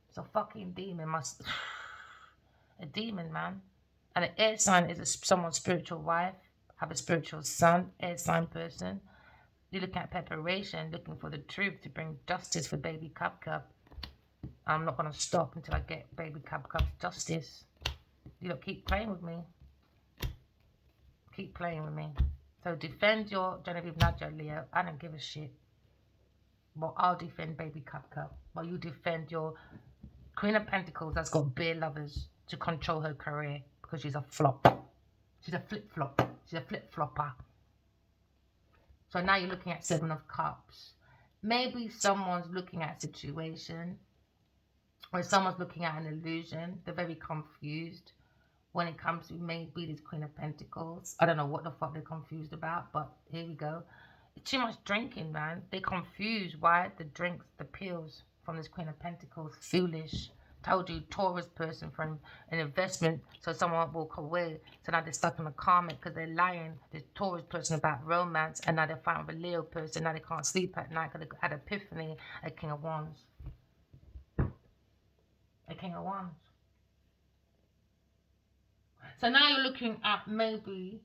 She's a fucking demon. A demon, man. And an air sign is someone's spiritual wife. Have a spiritual son, air sign person. You're looking at preparation, looking for the truth to bring justice for baby Cup. I'm not going to stop until I get baby Cup's justice. You lot keep playing with me. Keep playing with me. So defend your Genevieve Nadja, Leo. I don't give a shit. Well, I'll defend baby Cup. While you defend your Queen of Pentacles that's got beer lovers to control her career because she's a flop. She's a flip-flop. She's a flip-flopper. So now you're looking at Seven of Cups. Maybe someone's looking at a situation or someone's looking at an illusion. They're very confused when it comes to maybe this Queen of Pentacles. I don't know what the fuck they're confused about, but here we go. It's too much drinking, man. They're confused. Why? The drinks, the pills from this Queen of Pentacles. Foolish. Told you, Taurus person from an investment, so someone walk away. So now they're stuck in a karmic because they're lying. The Taurus person about romance, and now they're fighting with a Leo person. Now they can't sleep at night because they had epiphany. A King of Wands. A King of Wands. So now you're looking at maybe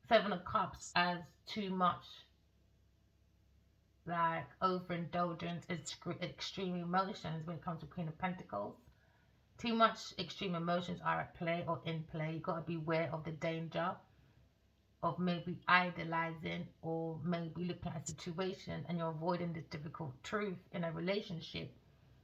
Seven of Cups as too much, like overindulgence, extreme emotions when it comes to Queen of Pentacles. Too much extreme emotions are at play or in play. You've got to be aware of the danger of maybe idolizing or maybe looking at a situation and you're avoiding this difficult truth in a relationship.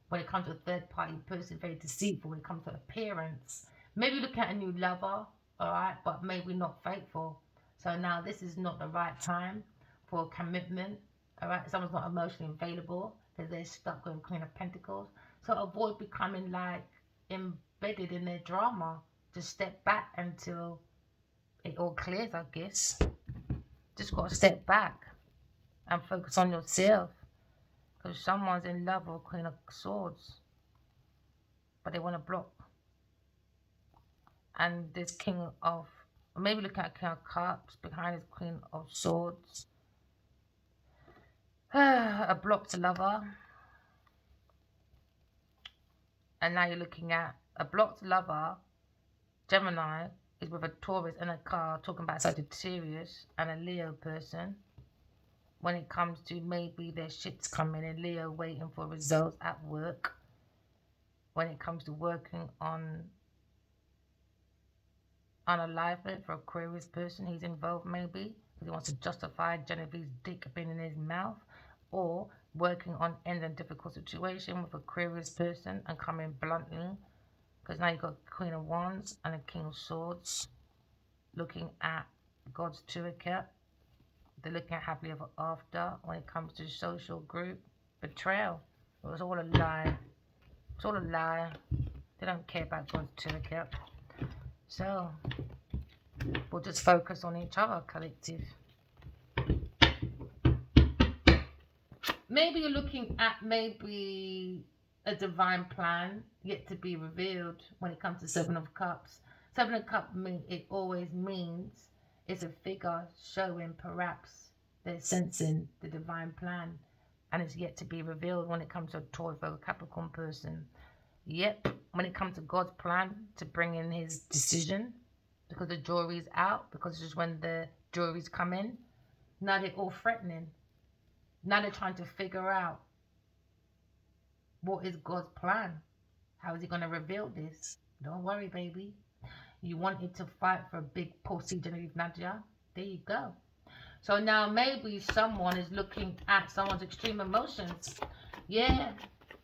When it comes to a third party person, very deceitful when it comes to appearance. Maybe looking at a new lover, alright, but maybe not faithful. So now this is not the right time for commitment, alright. Someone's not emotionally available because they're stuck with Queen of Pentacles. So avoid becoming like embedded in their drama. Just step back until it all clears, I guess. Just got to step back and focus on yourself. Because someone's in love with Queen of Swords, but they want to block. And this King of, or maybe looking at King of Cups behind his Queen of Swords. A blocked lover. And now you're looking at a blocked lover. Gemini is with a Taurus in a car talking about Sagittarius and a Leo person. When it comes to maybe their shit's coming in, Leo waiting for results at work. When it comes to working on unalivement for Aquarius person, he's involved maybe because he wants to justify Genevieve's dick being in his mouth, or working on ending a difficult situation with Aquarius person and coming bluntly, because now you've got Queen of Wands and a King of Swords looking at God's toolkit. They're looking at happily ever after. When it comes to social group, betrayal. It was all a lie. It's all a lie. They don't care about God's toolkit. So we'll just focus on each other, collective. Maybe you're looking at maybe a divine plan yet to be revealed when it comes to Seven of Cups. Seven of Cups, it always means it's a figure showing perhaps they're sensing the divine plan, and it's yet to be revealed when it comes to a Taurus or Capricorn person. Yep, when it comes to God's plan to bring in his decision, because the jury's out, because this is when the juries come in. Now they're all threatening. Now they're trying to figure out what is God's plan. How is he going to reveal this? Don't worry, baby. You wanted to fight for a big pussy, Genevieve Nadia? There you go. So now maybe someone is looking at someone's extreme emotions. Yeah,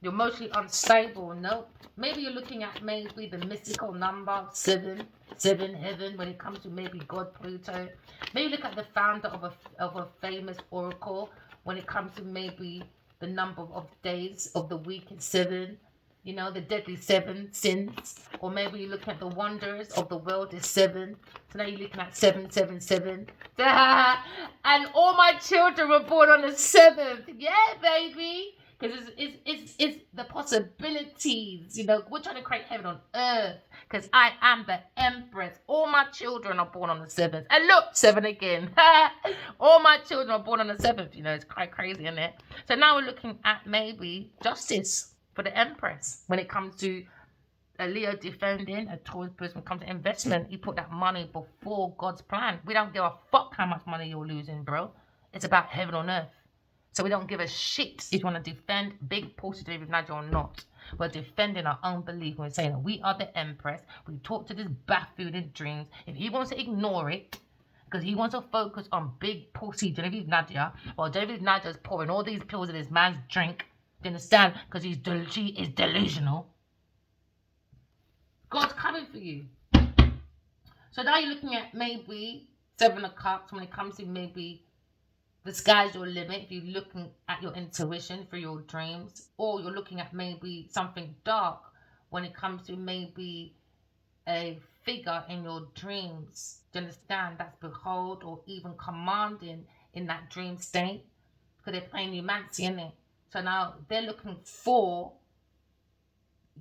you're emotionally unstable. No, maybe you're looking at maybe the mystical number 7 heaven when it comes to maybe God, Pluto. Maybe look at the founder of a famous oracle when it comes to maybe the number of days of the week is 7. You know, the deadly 7 sins. Or maybe you're looking at the wonders of the world is 7. So now you're looking at 777. And all my children were born on the 7th. Yeah, baby. Because it's the possibilities. You know, we're trying to create heaven on earth. Because I am the empress. All my children are born on the 7th. And look, 7 again. All my children are born on the 7th. You know, it's quite crazy, isn't it? So now we're looking at maybe justice for the empress when it comes to a Leo defending a Taurus person. When it comes to investment, you put that money before God's plan. We don't give a fuck how much money you're losing, bro. It's about heaven on earth. So we don't give a shit if you want to defend big portions of Nadia or not. We're defending our own belief. We're saying that we are the empress. We talk to this buffoon in dreams. If he wants to ignore it, because he wants to focus on big pussy Genevieve Nadia, while Genevieve Nadia is pouring all these pills in this man's drink. Do you understand? Because she is delusional. God's coming for you. So now you're looking at maybe 7 of Cups when it comes to maybe the sky's your limit. If you're looking at your intuition for your dreams, or you're looking at maybe something dark when it comes to maybe a figure in your dreams. Do you understand? That's behold or even commanding in that dream state. Because they're playing humanity in it. So now they're looking for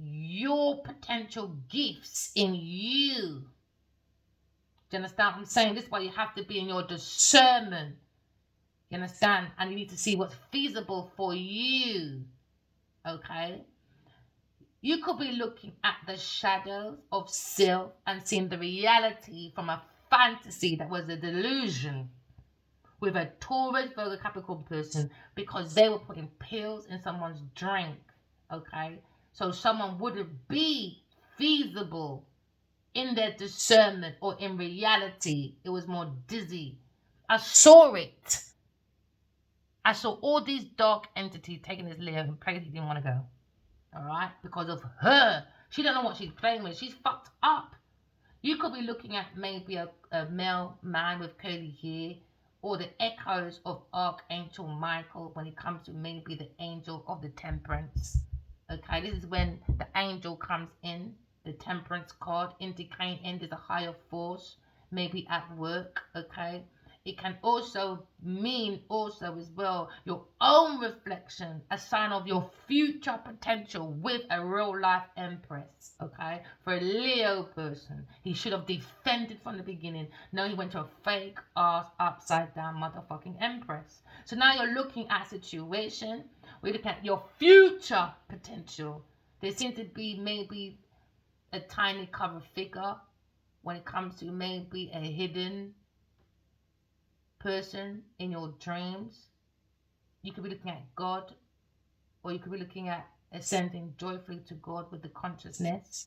your potential gifts in you. Do you understand what I'm saying? This is why you have to be in your discernment. You understand? And you need to see what's feasible for you. Okay? You could be looking at the shadows of self and seeing the reality from a fantasy that was a delusion with a Taurus, Virgo, Capricorn person because they were putting pills in someone's drink. Okay? So someone wouldn't be feasible in their discernment or in reality. It was more dizzy. I saw it. I saw all these dark entities taking this Leo in places he didn't want to go. Alright? Because of her. She don't know what she's playing with. She's fucked up. You could be looking at maybe a male man with curly hair, or the echoes of Archangel Michael when it comes to maybe the angel of the temperance. Okay, this is when the angel comes in, the temperance card, indicating there's a higher force, maybe at work, okay? It can also mean as well your own reflection, a sign of your future potential with a real life empress, okay? For a Leo person, he should have defended from the beginning. No, he went to a fake ass upside down motherfucking empress. So now you're looking at a situation, we look at your future potential. There seems to be maybe a tiny cover figure when it comes to maybe a hidden person in your dreams. You could be looking at God, or you could be looking at ascending joyfully to God with the consciousness.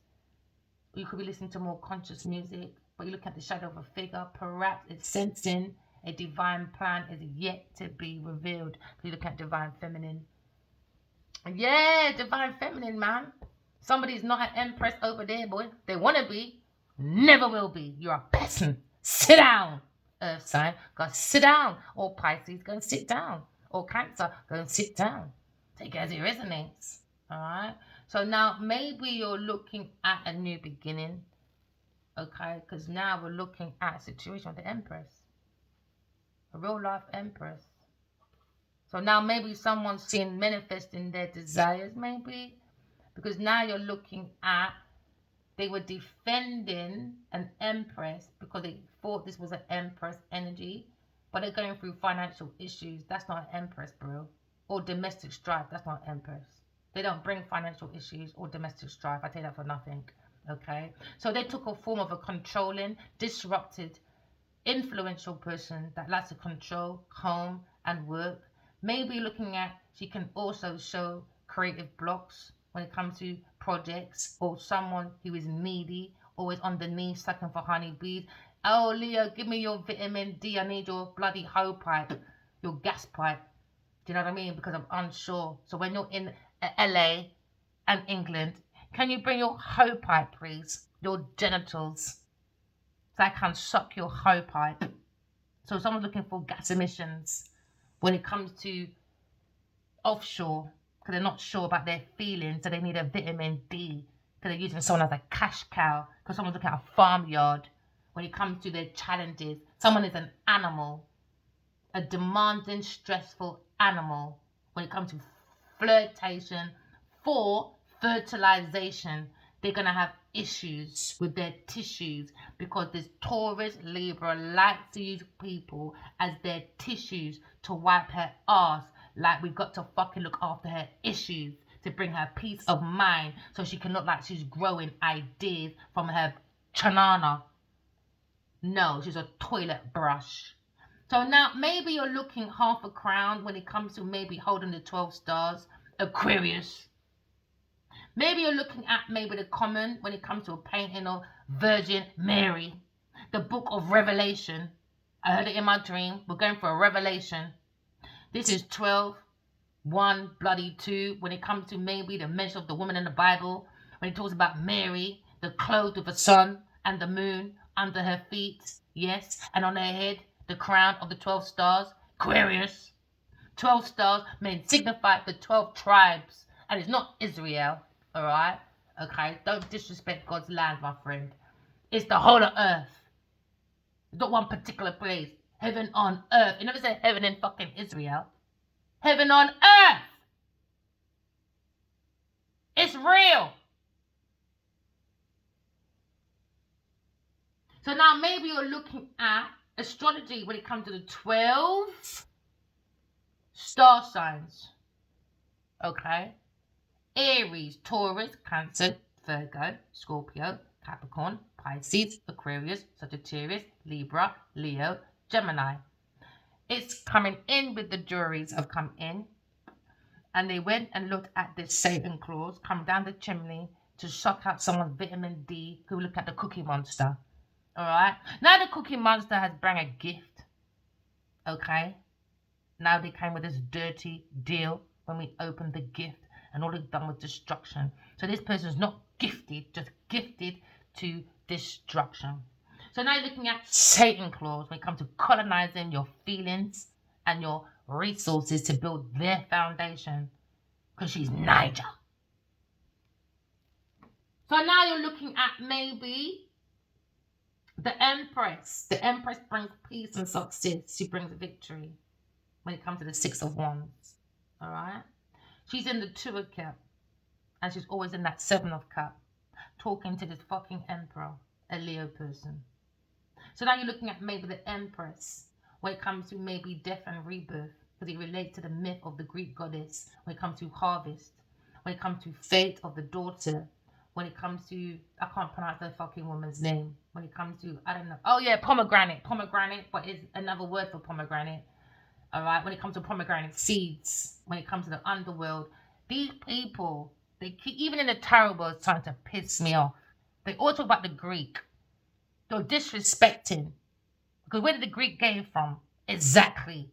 You could be listening to more conscious music, but you look at the shadow of a figure. Perhaps it's sensing a divine plan is yet to be revealed. You look at divine feminine. Yeah, divine feminine, man. Somebody's not an empress over there, boy. They want to be, never will be. You're a peasant. Sit down. Earth sign, go sit down. Or Pisces, go and sit down. Or Cancer, go and sit down. Take it as it resonates. Alright? So now maybe you're looking at a new beginning. Okay? Because now we're looking at a situation with the Empress. A real life Empress. So now maybe someone's seeing manifesting their desires, maybe. Because now you're looking at, they were defending an empress because they thought this was an empress energy, but they're going through financial issues. That's not an empress, bro. Or domestic strife. That's not an empress. They don't bring financial issues or domestic strife. I tell you that for nothing. Okay? So they took a form of a controlling, disrupted, influential person that likes to control home and work. Maybe looking at, she can also show creative blocks when it comes to projects, or someone who is needy, always on the knees sucking for honeybees. Oh, Leo, give me your vitamin D. I need your bloody hoe pipe, your gas pipe. Do you know what I mean? Because I'm unsure. So when you're in LA and England, can you bring your hoe pipe, please? Your genitals. So I can suck your hoe pipe. So someone's looking for gas emissions when it comes to offshore, because they're not sure about their feelings, so they need a vitamin D, because they're using someone as a cash cow, because someone's looking at a farmyard. When it comes to their challenges, someone is an animal, a demanding, stressful animal. When it comes to flirtation, for fertilization, they're going to have issues with their tissues, because this Taurus Libra likes to use people as their tissues to wipe her ass. Like, we've got to fucking look after her issues to bring her peace of mind, so she can look like she's growing ideas from her chanana. No, she's a toilet brush. So now maybe you're looking half a crown when it comes to maybe holding the 12 stars, Aquarius. Maybe you're looking at maybe the common when it comes to a painting of Virgin Mary, the book of Revelation. I heard it in my dream. We're going for a revelation. This is 12, 1, bloody 2. When it comes to maybe the mention of the woman in the Bible, when it talks about Mary, the clothed with the sun and the moon under her feet, yes, and on her head, the crown of the 12 stars, Aquarius. 12 stars may signify the 12 tribes, and it's not Israel. All right? Okay? Don't disrespect God's land, my friend. It's the whole of earth. It's not one particular place. Heaven on earth. You never say heaven in fucking Israel. Heaven on earth. It's real. So now maybe you're looking at astrology when it comes to the 12 star signs. Okay? Aries, Taurus, Cancer, Virgo, Scorpio, Capricorn, Pisces, Aquarius, Sagittarius, Libra, Leo, Gemini. It's coming in with the juries have come in, and they went and looked at this Satan clause come down the chimney to suck out someone's vitamin D, who looked at the Cookie Monster. All right? Now the Cookie Monster has brought a gift. Okay? Now they came with this dirty deal when we opened the gift, and all they've done was destruction. So this person's not gifted, just gifted to destruction. So now you're looking at Satan clause when it comes to colonizing your feelings and your resources to build their foundation, because she's Niger. So now you're looking at maybe the Empress. The Empress brings peace and success. She brings victory when it comes to the Six of Wands. All right? She's in the 2 of Cups, and she's always in that 7 of Cups, talking to this fucking Emperor, a Leo person. So now you're looking at maybe the Empress when it comes to maybe death and rebirth, because it relates to the myth of the Greek goddess, when it comes to harvest, when it comes to fate of the daughter, when it comes to, I can't pronounce the fucking woman's name, when it comes to, I don't know, oh yeah, pomegranate, but it's another word for pomegranate. All right, when it comes to pomegranate seeds, when it comes to the underworld, these people, they keep, even in the tarot world, trying to piss me off. They all talk about the Greek. They're disrespecting, because where did the Greek came from? Exactly,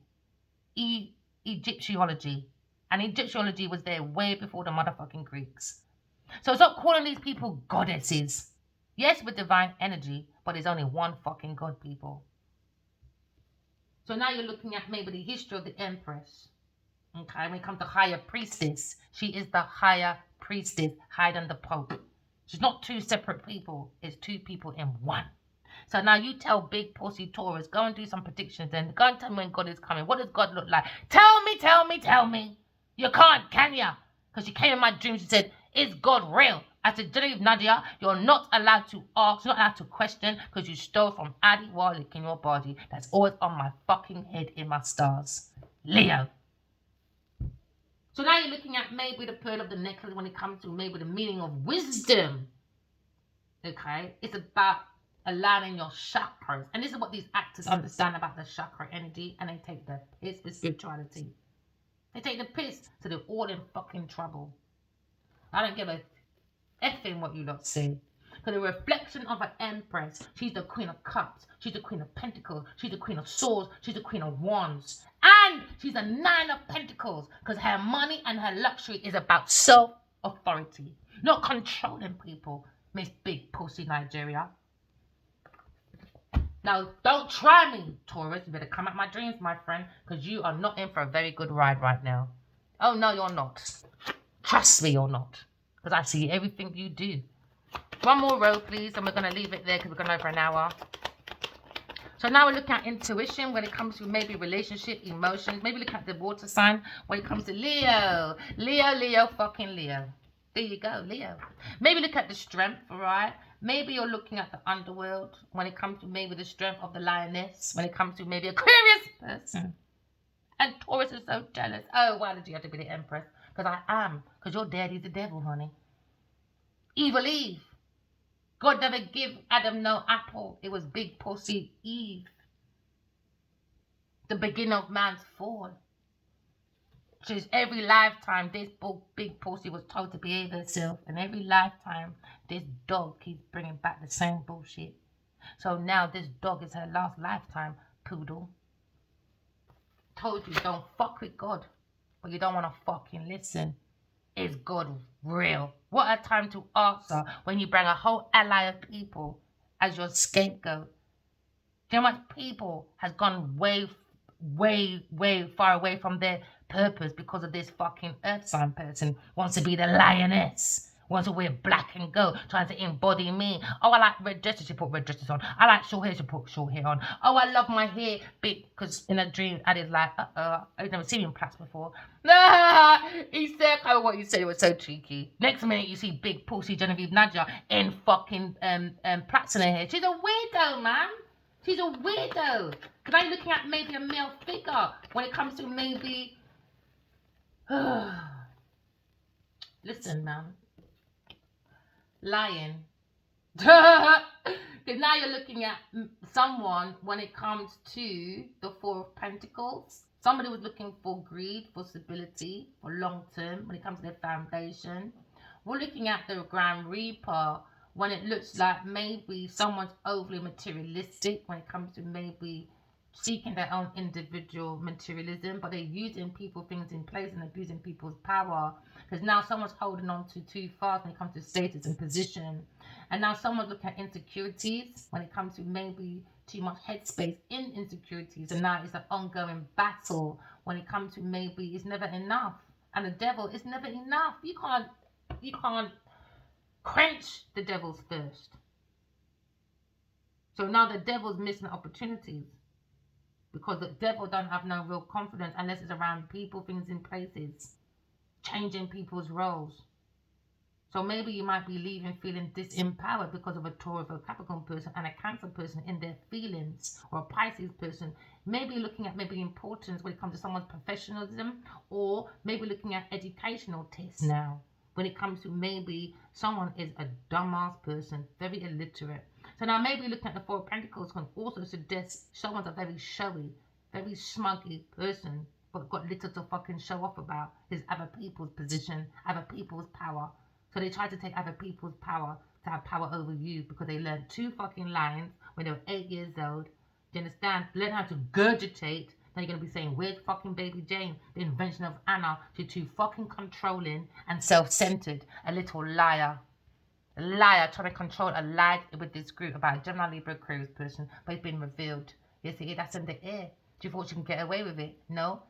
Egyptology, and Egyptology was there way before the motherfucking Greeks. So stop calling these people goddesses. Yes, with divine energy, but there's only one fucking god, people. So now you're looking at maybe the history of the Empress. Okay, when it comes to higher priestess, she is the higher priestess, higher than the Pope. She's not two separate people, it's two people in one. So now you tell big pussy Taurus, go and do some predictions and go and tell me when God is coming. What does God look like? Tell me. You can't, can ya? Because she came in my dream, she said, is God real? I said, Genevieve Nadia, you're not allowed to ask, you're not allowed to question, because you stole from Adi Warlick in your body. That's always on my fucking head in my stars. Leo. So now you're looking at maybe the pearl of the necklace when it comes to maybe the meaning of wisdom. Okay? It's about aligning your chakras. And this is what these actors understand about the chakra energy, and they take the piss with spirituality. They take the piss, so they're all in fucking trouble. I don't give a effing what you lot say. Because the reflection of an empress, she's the queen of cups, she's the queen of pentacles, she's the queen of swords, she's the queen of wands, and she's a nine of pentacles. Because her money and her luxury is about self-authority, not controlling people. Miss Big Pussy Nigeria. Now, don't try me, Taurus. You better come at my dreams, my friend, because you are not in for a very good ride right now. Oh, no, you're not. Trust me, you're not. Because I see everything you do. One more row, please, and we're going to leave it there because we're going over an hour. So now we're looking at intuition when it comes to maybe relationship, emotions. Maybe look at the water sign when it comes to Leo. Leo, fucking Leo. There you go, Leo. Maybe look at the strength, all right? Maybe you're looking at the underworld when it comes to maybe the strength of the lioness, when it comes to maybe Aquarius person. And Taurus is so jealous. Oh, why did you have to be the Empress? Because I am. Because your daddy's the devil, honey. Evil Eve. God never give Adam no apple. It was Big Pussy Eve. The beginning of man's fall. Since every lifetime, this big pussy was told to behave herself. And every lifetime, this dog keeps bringing back the same bullshit. So now this dog is her last lifetime, poodle. Told you, don't fuck with God. But you don't want to fucking listen. Is God real? What a time to answer when you bring a whole ally of people as your scapegoat. Do you know how much people has gone way far away from their purpose because of this fucking earth sign person wants to be the lioness, wants to wear black and gold, trying to embody me. Oh, I like red dresses, she put red dresses on. I like short hair, she put short hair on. Oh, I love my hair big, because in a dream I did like, I've never seen him plaits before. Nah, he said, oh, what you said, it was so cheeky. Next minute you see Big Pussy Genevieve Nadia in fucking plaits in her hair. She's a weirdo, man. She's a weirdo. Because I'm looking at maybe a male figure when it comes to maybe... Listen, man. Lying. Because now you're looking at someone when it comes to the Four of Pentacles. Somebody was looking for greed, for stability, for long term when it comes to their foundation. We're looking at the Grand Reaper when it looks like maybe someone's overly materialistic when it comes to maybe seeking their own individual materialism, but they're using people, things in place and abusing people's power. Because now someone's holding on to too fast when it comes to status and position. And now someone's looking at insecurities when it comes to maybe too much headspace in insecurities. And now it's an ongoing battle when it comes to maybe it's never enough. And the devil is never enough. You can't quench the devil's thirst. So now the devil's missing opportunities. Because the devil don't have no real confidence unless it's around people, things in places, changing people's roles. So maybe you might be leaving feeling disempowered because of a Taurus or a Capricorn person and a Cancer person in their feelings, or a Pisces person. Maybe looking at maybe importance when it comes to someone's professionalism, or maybe looking at educational tests now. When it comes to maybe someone is a dumbass person, very illiterate. So now maybe looking at the Four of Pentacles can also suggest someone's a very showy, very smuggy person, but got little to fucking show off about his other people's position, other people's power. So they try to take other people's power to have power over you because they learned 2 fucking lines when they were 8 years old. Do you understand? Learn how to gurgitate. Now you're going to be saying, where's fucking baby Jane? The invention of Anna. You're too fucking controlling and self-centered. A little liar. A liar trying to control a lie with this group about a Gemini, Libra, Aquarius person, but it's been revealed. Yes, it is. That's in the air. Do you thought you can get away with it? No.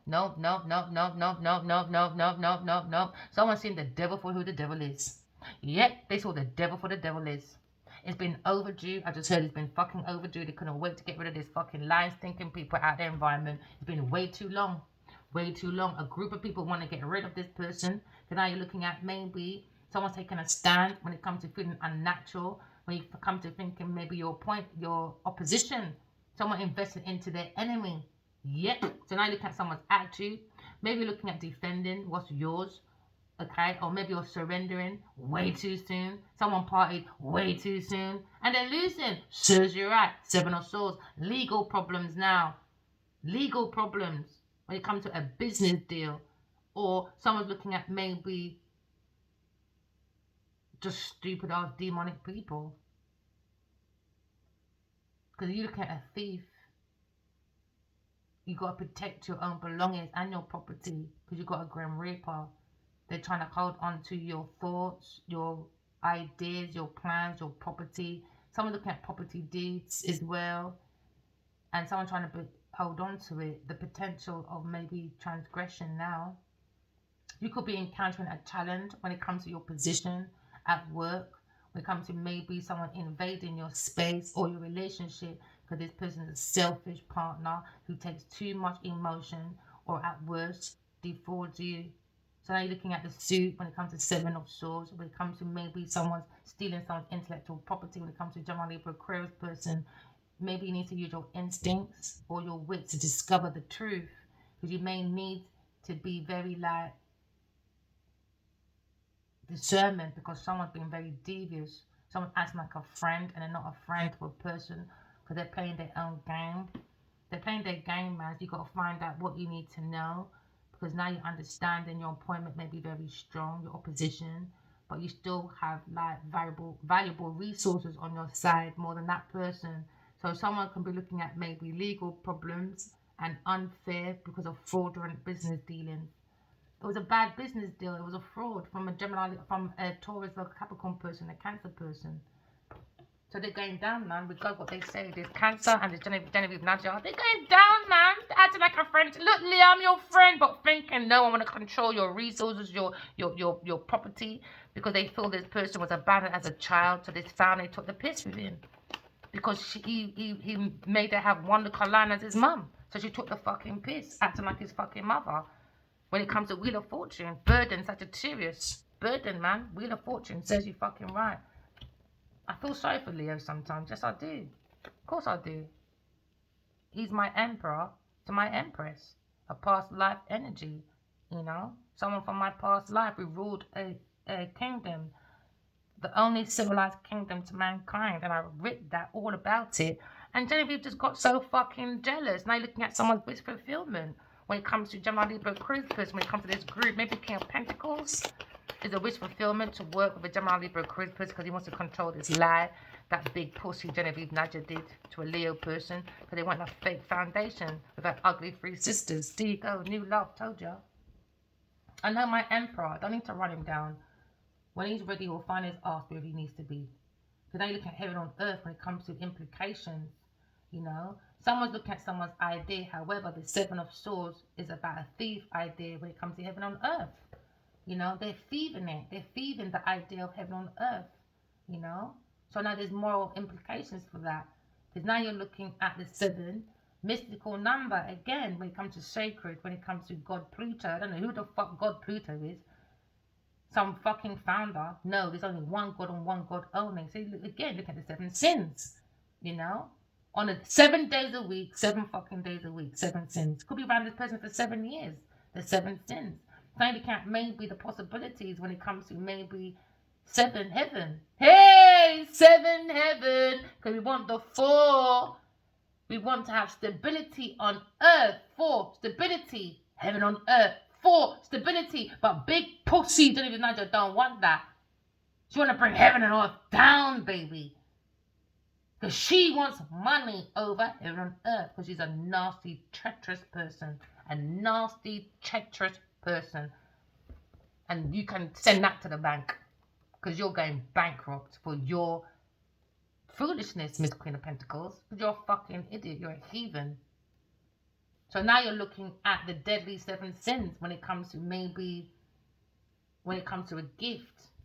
Someone's seen the devil for who the devil is. Yep, they saw the devil for the devil is. It's been overdue. I just heard it's been fucking overdue. They couldn't wait to get rid of this fucking lying, stinking people out their environment. It's been way too long. Way too long. A group of people want to get rid of this person. So now you're looking at maybe someone's taking a stand when it comes to feeling unnatural. When you come to thinking maybe your opposition. Someone invested into their enemy. Yep. So now you look at someone's attitude. Maybe looking at defending what's yours. Okay, or maybe you're surrendering way too soon. Someone partied way too soon. And they're losing. Serves you right. 7 of Swords. Legal problems now. Legal problems. When it comes to a business deal. Or someone's looking at maybe just stupid ass demonic people. Because you look at a thief, you got to protect your own belongings and your property because you got a Grim Reaper. They're trying to hold on to your thoughts, your ideas, your plans, your property. Someone looking at property deeds as well, and someone trying to hold on to it. The potential of maybe transgression now. You could be encountering a challenge when it comes to your position at work, when it comes to maybe someone invading your space or your relationship, because this person is a selfish partner who takes too much emotion or at worst defrauds you. So now you're looking at the suit when it comes to Seven of Swords, when it comes to maybe someone's stealing someone's intellectual property, when it comes to Gemini Libra Aquarius person, maybe you need to use your instincts or your wit to discover the truth, because you may need to be very like discernment because someone's being very devious. Someone's acting like a friend and they're not a friend to a person because they're playing their own game. They're playing their game, man. You got to find out what you need to know because now you understand and your appointment may be very strong, your opposition, but you still have like valuable resources on your side more than that person. So someone can be looking at maybe legal problems and unfair because of fraudulent business dealings. It was a bad business deal. It was a fraud from a Gemini, from a Taurus, a Capricorn person, a Cancer person. So they're going down, man. Regardless what they say, there's Cancer and there's Genevieve Nadia. They're going down, man. They're acting like a friend. Look, Leah, I'm your friend, but thinking, no, I want to control your resources, your property, because they feel this person was abandoned as a child. So this family took the piss with him because he made her have one look line as his mum. So she took the fucking piss, acting like his fucking mother. When it comes to Wheel of Fortune, burden, Sagittarius. Burden, man. Wheel of Fortune says you fucking right. I feel sorry for Leo sometimes. Yes, I do. Of course I do. He's my emperor to my empress. A past life energy, you know. Someone from my past life who ruled a kingdom. The only civilized kingdom to mankind. And I writ that all about it. And Genevieve just got so fucking jealous. Now you're looking at someone's wish fulfillment. When it comes to Gemini Libra Aquarius person, when it comes to this group, maybe King of Pentacles is a wish fulfillment to work with a Gemini Libra Aquarius person because he wants to control this lie, that big pussy Genevieve Nadia did to a Leo person because they want a fake foundation with her ugly three sisters. There you go, new love, told ya. I know my emperor, I don't need to run him down. When he's ready, he'll find his ass where he needs to be. Because now you look at heaven on earth when it comes to implications, you know. Someone's looking at someone's idea. However, the Seven of Swords is about a thief idea when it comes to heaven on earth. You know, they're thieving it. They're thieving the idea of heaven on earth, you know. So now there's moral implications for that. Because now you're looking at the 7, mystical number, again, when it comes to sacred, when it comes to God Pluto. I don't know who the fuck God Pluto is. Some fucking founder. No, there's only one God and one God only. So again, look at the 7 sins, you know. On 7 days a week, 7 fucking days a week, 7 sins. Could be around this person for 7 years. The 7 sins. Trying to count maybe the possibilities when it comes to maybe 7 heaven. Hey, 7 heaven. Because we want the 4. We want to have stability on earth. 4, stability. Heaven on earth. 4, stability. But big pussy Genevieve Nadia don't want that. She want to bring heaven and earth down, baby. Because she wants money over heaven on earth. Because she's a nasty, treacherous person. A nasty, treacherous person. And you can send that to the bank. Because you're going bankrupt for your foolishness, Miss Queen of Pentacles. Because you're a fucking idiot. You're a heathen. So now you're looking at the deadly 7 sins when it comes to maybe, when it comes to a gift.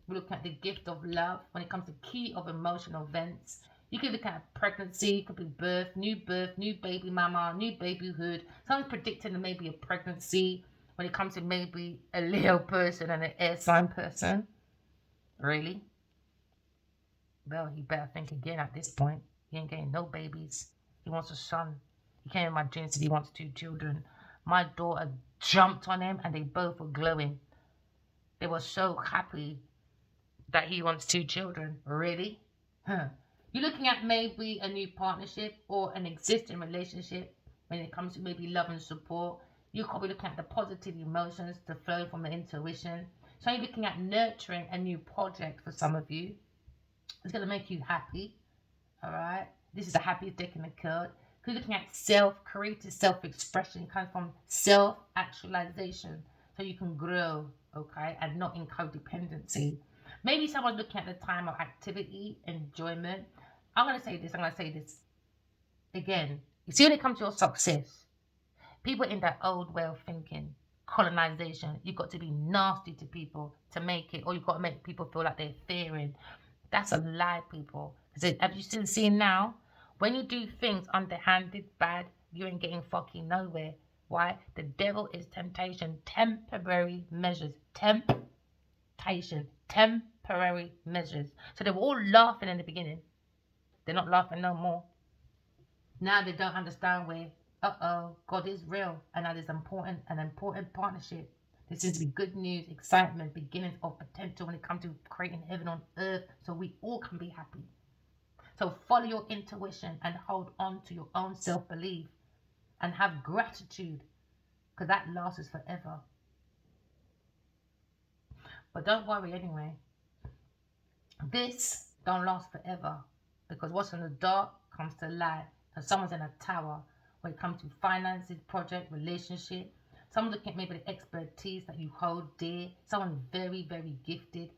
We're looking at the gift of love. When it comes to key of emotional events. You could look at pregnancy, it could be birth, new baby mama, new babyhood. Someone's predicting maybe a pregnancy when it comes to maybe a Leo person and an air sign person. Really? Well, he better think again at this point. He ain't getting no babies. He wants a son. He came in my dreams and he wants 2 children. My daughter jumped on him and they both were glowing. They were so happy that he wants 2 children. Really? Huh. You're looking at maybe a new partnership or an existing relationship when it comes to maybe love and support. You could be looking at the positive emotions to flow from the intuition. So you're looking at nurturing a new project for some of you. It's going to make you happy. All right. This is the happiest deck in the card. Because you're looking at creative self-expression, comes from self-actualization. So you can grow, okay, and not in codependency. Maybe someone's looking at the time of activity, enjoyment. I'm going to say this again. You see, when it comes to your success, people in that old way of thinking, colonization, you've got to be nasty to people to make it, or you've got to make people feel like they're fearing. That's a lie, people. Because have you still seen now? When you do things underhanded, bad, you ain't getting fucking nowhere. Why? The devil is temptation, temporary measures, temporary measures. So they were all laughing in the beginning. They're not laughing no more. Now they don't understand where, God is real, and that is an important partnership. There seems to be good news, excitement, beginnings of potential when it comes to creating heaven on earth, so we all can be happy. So follow your intuition and hold on to your own self-belief and have gratitude, because that lasts forever. But don't worry anyway. This don't last forever, because what's in the dark comes to light. And someone's in a tower when it comes to finances, project, relationship. Someone looking at maybe the expertise that you hold dear. Someone very, very gifted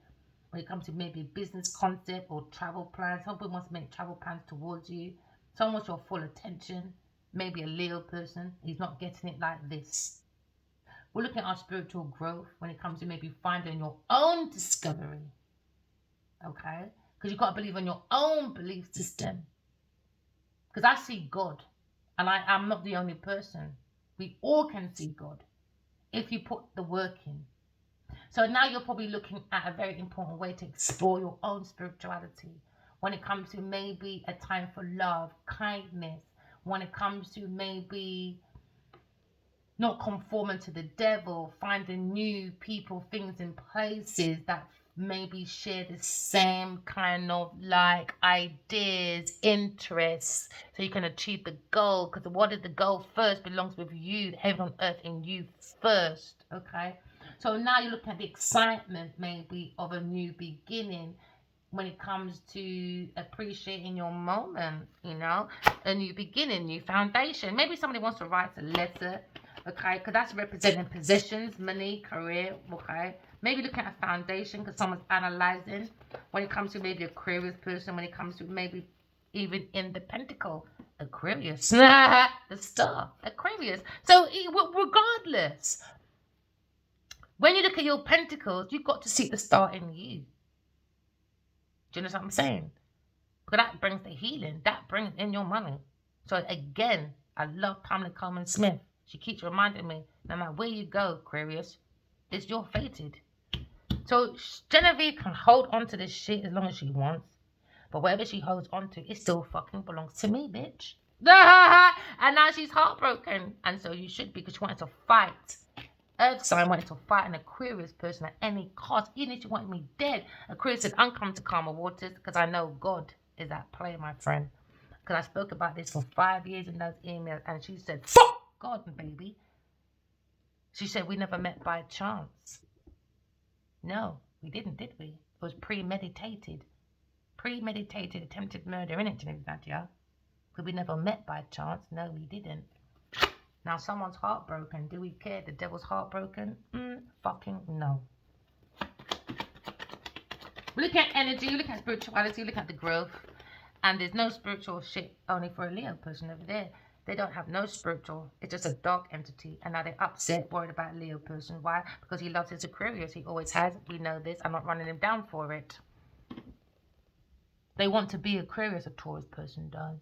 when it comes to maybe a business concept or travel plans. Someone wants to make travel plans towards you. Someone wants your full attention. Maybe a Leo person. He's not getting it like this. We're looking at our spiritual growth when it comes to maybe finding your own discovery. Okay? Because you've got to believe in your own belief system. Because I see God. And I'm not the only person. We all can see God if you put the work in. So now you're probably looking at a very important way to explore your own spirituality. When it comes to maybe a time for love, kindness. When it comes to maybe not conforming to the devil, finding new people, things, and places that maybe share the same kind of like ideas, interests, so you can achieve the goal. Because what is the goal first belongs with you, heaven on earth in you first. Okay, so now you're looking at the excitement maybe of a new beginning when it comes to appreciating your moment, you know, a new beginning, new foundation. Maybe somebody wants to write a letter, okay, because that's representing possessions, money, career, okay. Maybe looking at a foundation because someone's analyzing when it comes to maybe Aquarius person, when it comes to maybe even in the pentacle, Aquarius, the star, Aquarius. So regardless, when you look at your pentacles, you've got to see the star in you. Do you know what I'm saying? Because that brings the healing. That brings in your money. So again, I love Pamela Coleman Smith. She keeps reminding me, no matter where you go, Aquarius, it's your fated. So Genevieve can hold on to this shit as long as she wants. But whatever she holds on to, it still fucking belongs to me, bitch. And now she's heartbroken. And so you should be, because she wanted to fight. Earth sign wanted to fight an Aquarius person at any cost, even if she wanted me dead. Aquarius said, I'm coming to calmer waters because I know God is at play, my friend. Because I spoke about this for 5 years in those emails, and she said, fuck God, baby. She said, we never met by chance. No, we didn't, did we? It was premeditated. Premeditated attempted murder, innit, Nadia? Because we never met by chance. No, we didn't. Now, someone's heartbroken. Do we care? The devil's heartbroken? Fucking no. We look at energy, we look at spirituality, we look at the growth. And there's no spiritual shit only for a Leo person over there. They don't have no spiritual. It's just a dark entity. And now they're upset, worried about a Leo person. Why? Because he loves his Aquarius. He always has. We know this. I'm not running him down for it. They want to be Aquarius, a Taurus person does.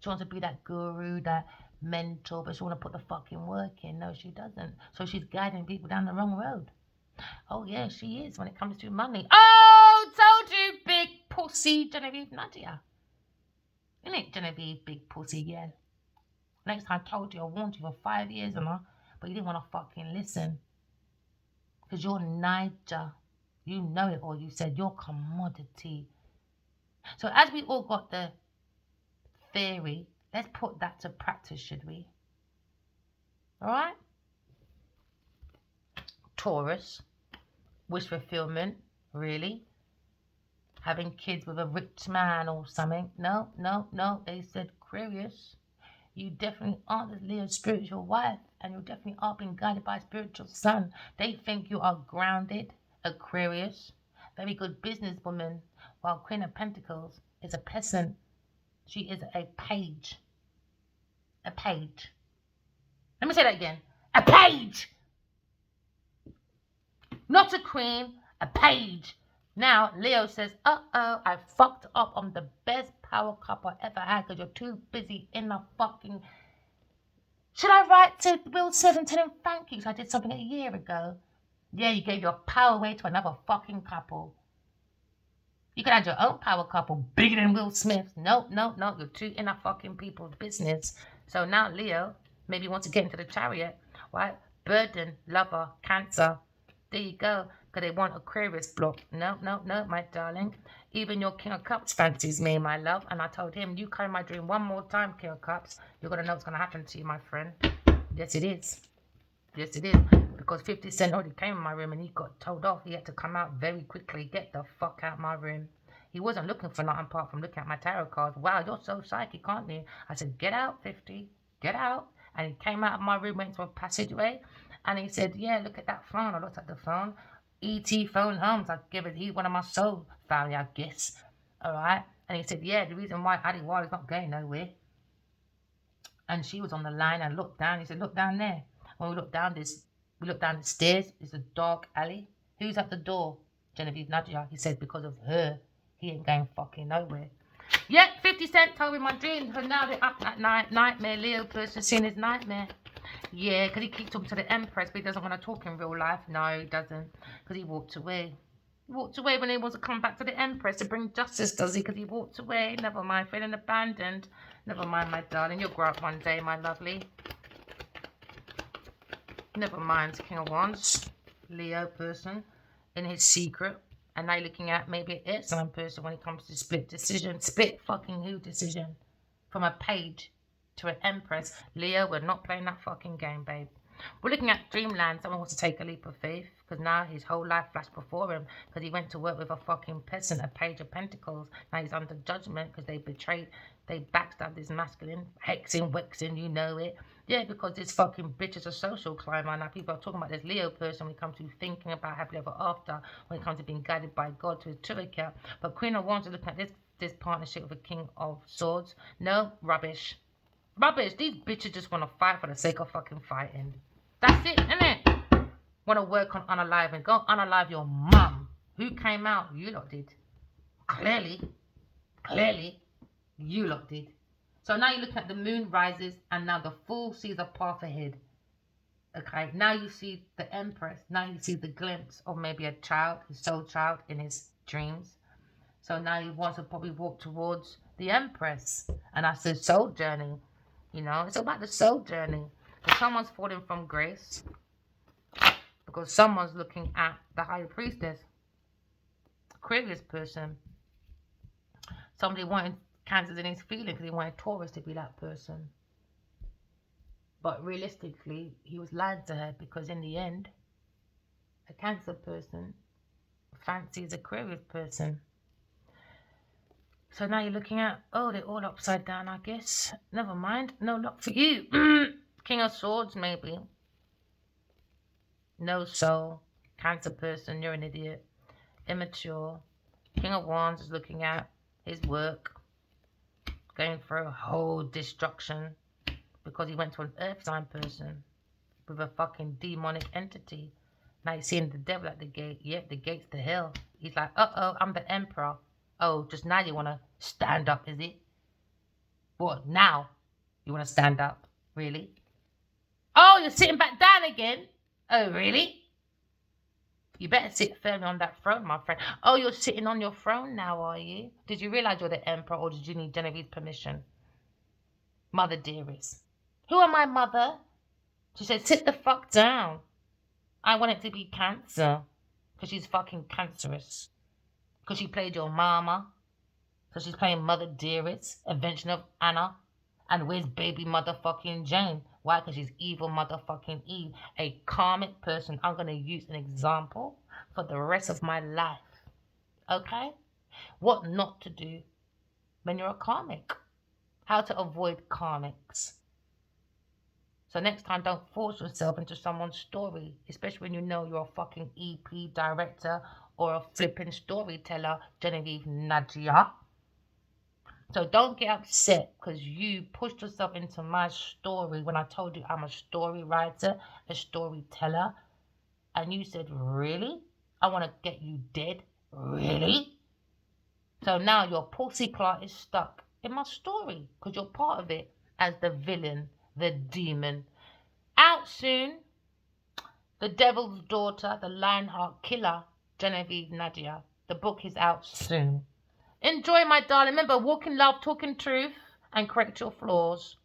She wants to be that guru, that mentor, but she want to put the fucking work in. No, she doesn't. So she's guiding people down the wrong road. Oh, yeah, she is when it comes to money. Oh, told you, big pussy Genevieve Nadia. Isn't it, Genevieve, big pussy, yeah? Next time I told you, I warned you for 5 years, but you didn't want to fucking listen. Because you're Niger. You know it all. You said you're commodity. So as we all got the theory, let's put that to practice, should we? All right? Taurus. Wish fulfillment, really? Having kids with a rich man or something? No, no, no. They said, Aquarius, you definitely aren't the Leo's spiritual wife, and you definitely are being guided by a spiritual son. They think you are grounded, Aquarius. Very good businesswoman, while Queen of Pentacles is a peasant. She is a page. A page. Let me say that again. A page! Not a queen, a page. Now, Leo says, uh-oh, I fucked up. I'm the best power couple I ever had because you're too busy in the fucking... Should I write to Will Seven tell him thank you? I did something a year ago. Yeah, you gave your power away to another fucking couple. You could have your own power couple bigger than Will Smith's. No, no, no. You're too in a fucking people's business. So now Leo maybe wants to get into the chariot, right? Burden, lover, Cancer. There you go. Because they want Aquarius block. No, no, no, my darling. Even your King of Cups fancies me, my love. And I told him, you come in my dream one more time, King of Cups. You're going to know what's going to happen to you, my friend. Yes, it is. Yes, it is. Because 50 Cent already came in my room and he got told off. He had to come out very quickly. Get the fuck out of my room. He wasn't looking for nothing apart from looking at my tarot cards. Wow, you're so psychic, aren't you? I said, get out, 50. Get out. And he came out of my room, went to a passageway. And he said, yeah, look at that phone. I looked at the phone. E.T. phone Holmes. I'd give it. He's one of my soul family, I guess. All right. And he said, yeah, the reason why Addie Wiley's not going nowhere. And she was on the line and looked down. He said, look down there. When we looked down the stairs. It's a dark alley. Who's at the door? Genevieve Nadia. He said, because of her, he ain't going fucking nowhere. Yeah, 50 Cent told me my dream. So now they're up at night. Nightmare. Leo person seeing his nightmare. Yeah, because he keeps talking to the Empress, but he doesn't want to talk in real life. No, he doesn't. Because he walked away. He walked away when he wants to come back to the Empress to bring justice, does he? Because he walked away. Never mind, feeling abandoned. Never mind, my darling. You'll grow up one day, my lovely. Never mind, King of Wands. Leo person in his secret. And now you're looking at maybe an air sign person when it comes to split decision. Split fucking who decision? From a page to an Empress. Leo, we're not playing that fucking game, babe. We're looking at Dreamland. Someone wants to take a leap of faith because now his whole life flashed before him because he went to work with a fucking peasant, a Page of Pentacles. Now he's under judgment because they betrayed, they backstabbed his masculine, hexing, wexing, you know it. Yeah, because this fucking bitch is a social climber. Now people are talking about this Leo person when it comes to thinking about happily ever after, when it comes to being guided by God to his true account. But Queen of Wands is looking at this partnership with a King of Swords. No, rubbish. Rubbish. These bitches just want to fight for the sake of fucking fighting. That's it, innit? Want to work on unaliving. Go unalive your mum. Who came out? You lot did. Clearly, you lot did. So now you're looking at the moon rises and now the fool sees a path ahead. Okay, now you see the Empress. Now you see the glimpse of maybe a child, his soul child in his dreams. So now he wants to probably walk towards the Empress. And that's the soul journey. You know, it's about the soul journey. Because someone's falling from grace. Because someone's looking at the Higher Priestess. Aquarius person. Somebody wanted Cancers in his feeling because he wanted Taurus to be that person. But realistically, he was lying to her because in the end, a Cancer person fancies Aquarius person. So now you're looking at, oh, they're all upside down, I guess. Never mind. No luck for you. King of Swords, maybe. No soul. Cancer person, you're an idiot. Immature. King of Wands is looking at his work. Going through a whole destruction. Because he went to an earth sign person. With a fucking demonic entity. Now he's seeing the devil at the gate. Yep, the gate's to hell. He's like, uh-oh, I'm the emperor. Oh, just now you want to stand up, is it? What, now? You want to stand up? Really? Oh, you're sitting back down again? Oh, really? You better sit firmly on that throne, my friend. Oh, you're sitting on your throne now, are you? Did you realize you're the emperor or did you need Genevieve's permission? Mother dearest. Who am I, mother? She said, sit the fuck down. I want it to be Cancer. Because she's fucking cancerous. Because she played your mama. So she's playing Mother Dearest, Invention of Anna. And where's baby motherfucking Jane? Why? Because she's evil motherfucking Eve. A karmic person. I'm going to use an example. for the rest of my life. Okay? What not to do when you're a karmic. How to avoid karmics. So next time, don't force yourself into someone's story, especially when you know you're a fucking EP director or a flipping storyteller, Genevieve Nadia. So don't get upset because you pushed yourself into my story when I told you I'm a story writer, a storyteller. And you said, really? I want to get you dead? Really? So now your pussy clot is stuck in my story because you're part of it as the villain, the demon. Out soon. The Devil's Daughter, the Lionheart Killer, Genevieve Nadia. The book is out soon. Enjoy, my darling. Remember, walk in love, talk in truth, and correct your flaws.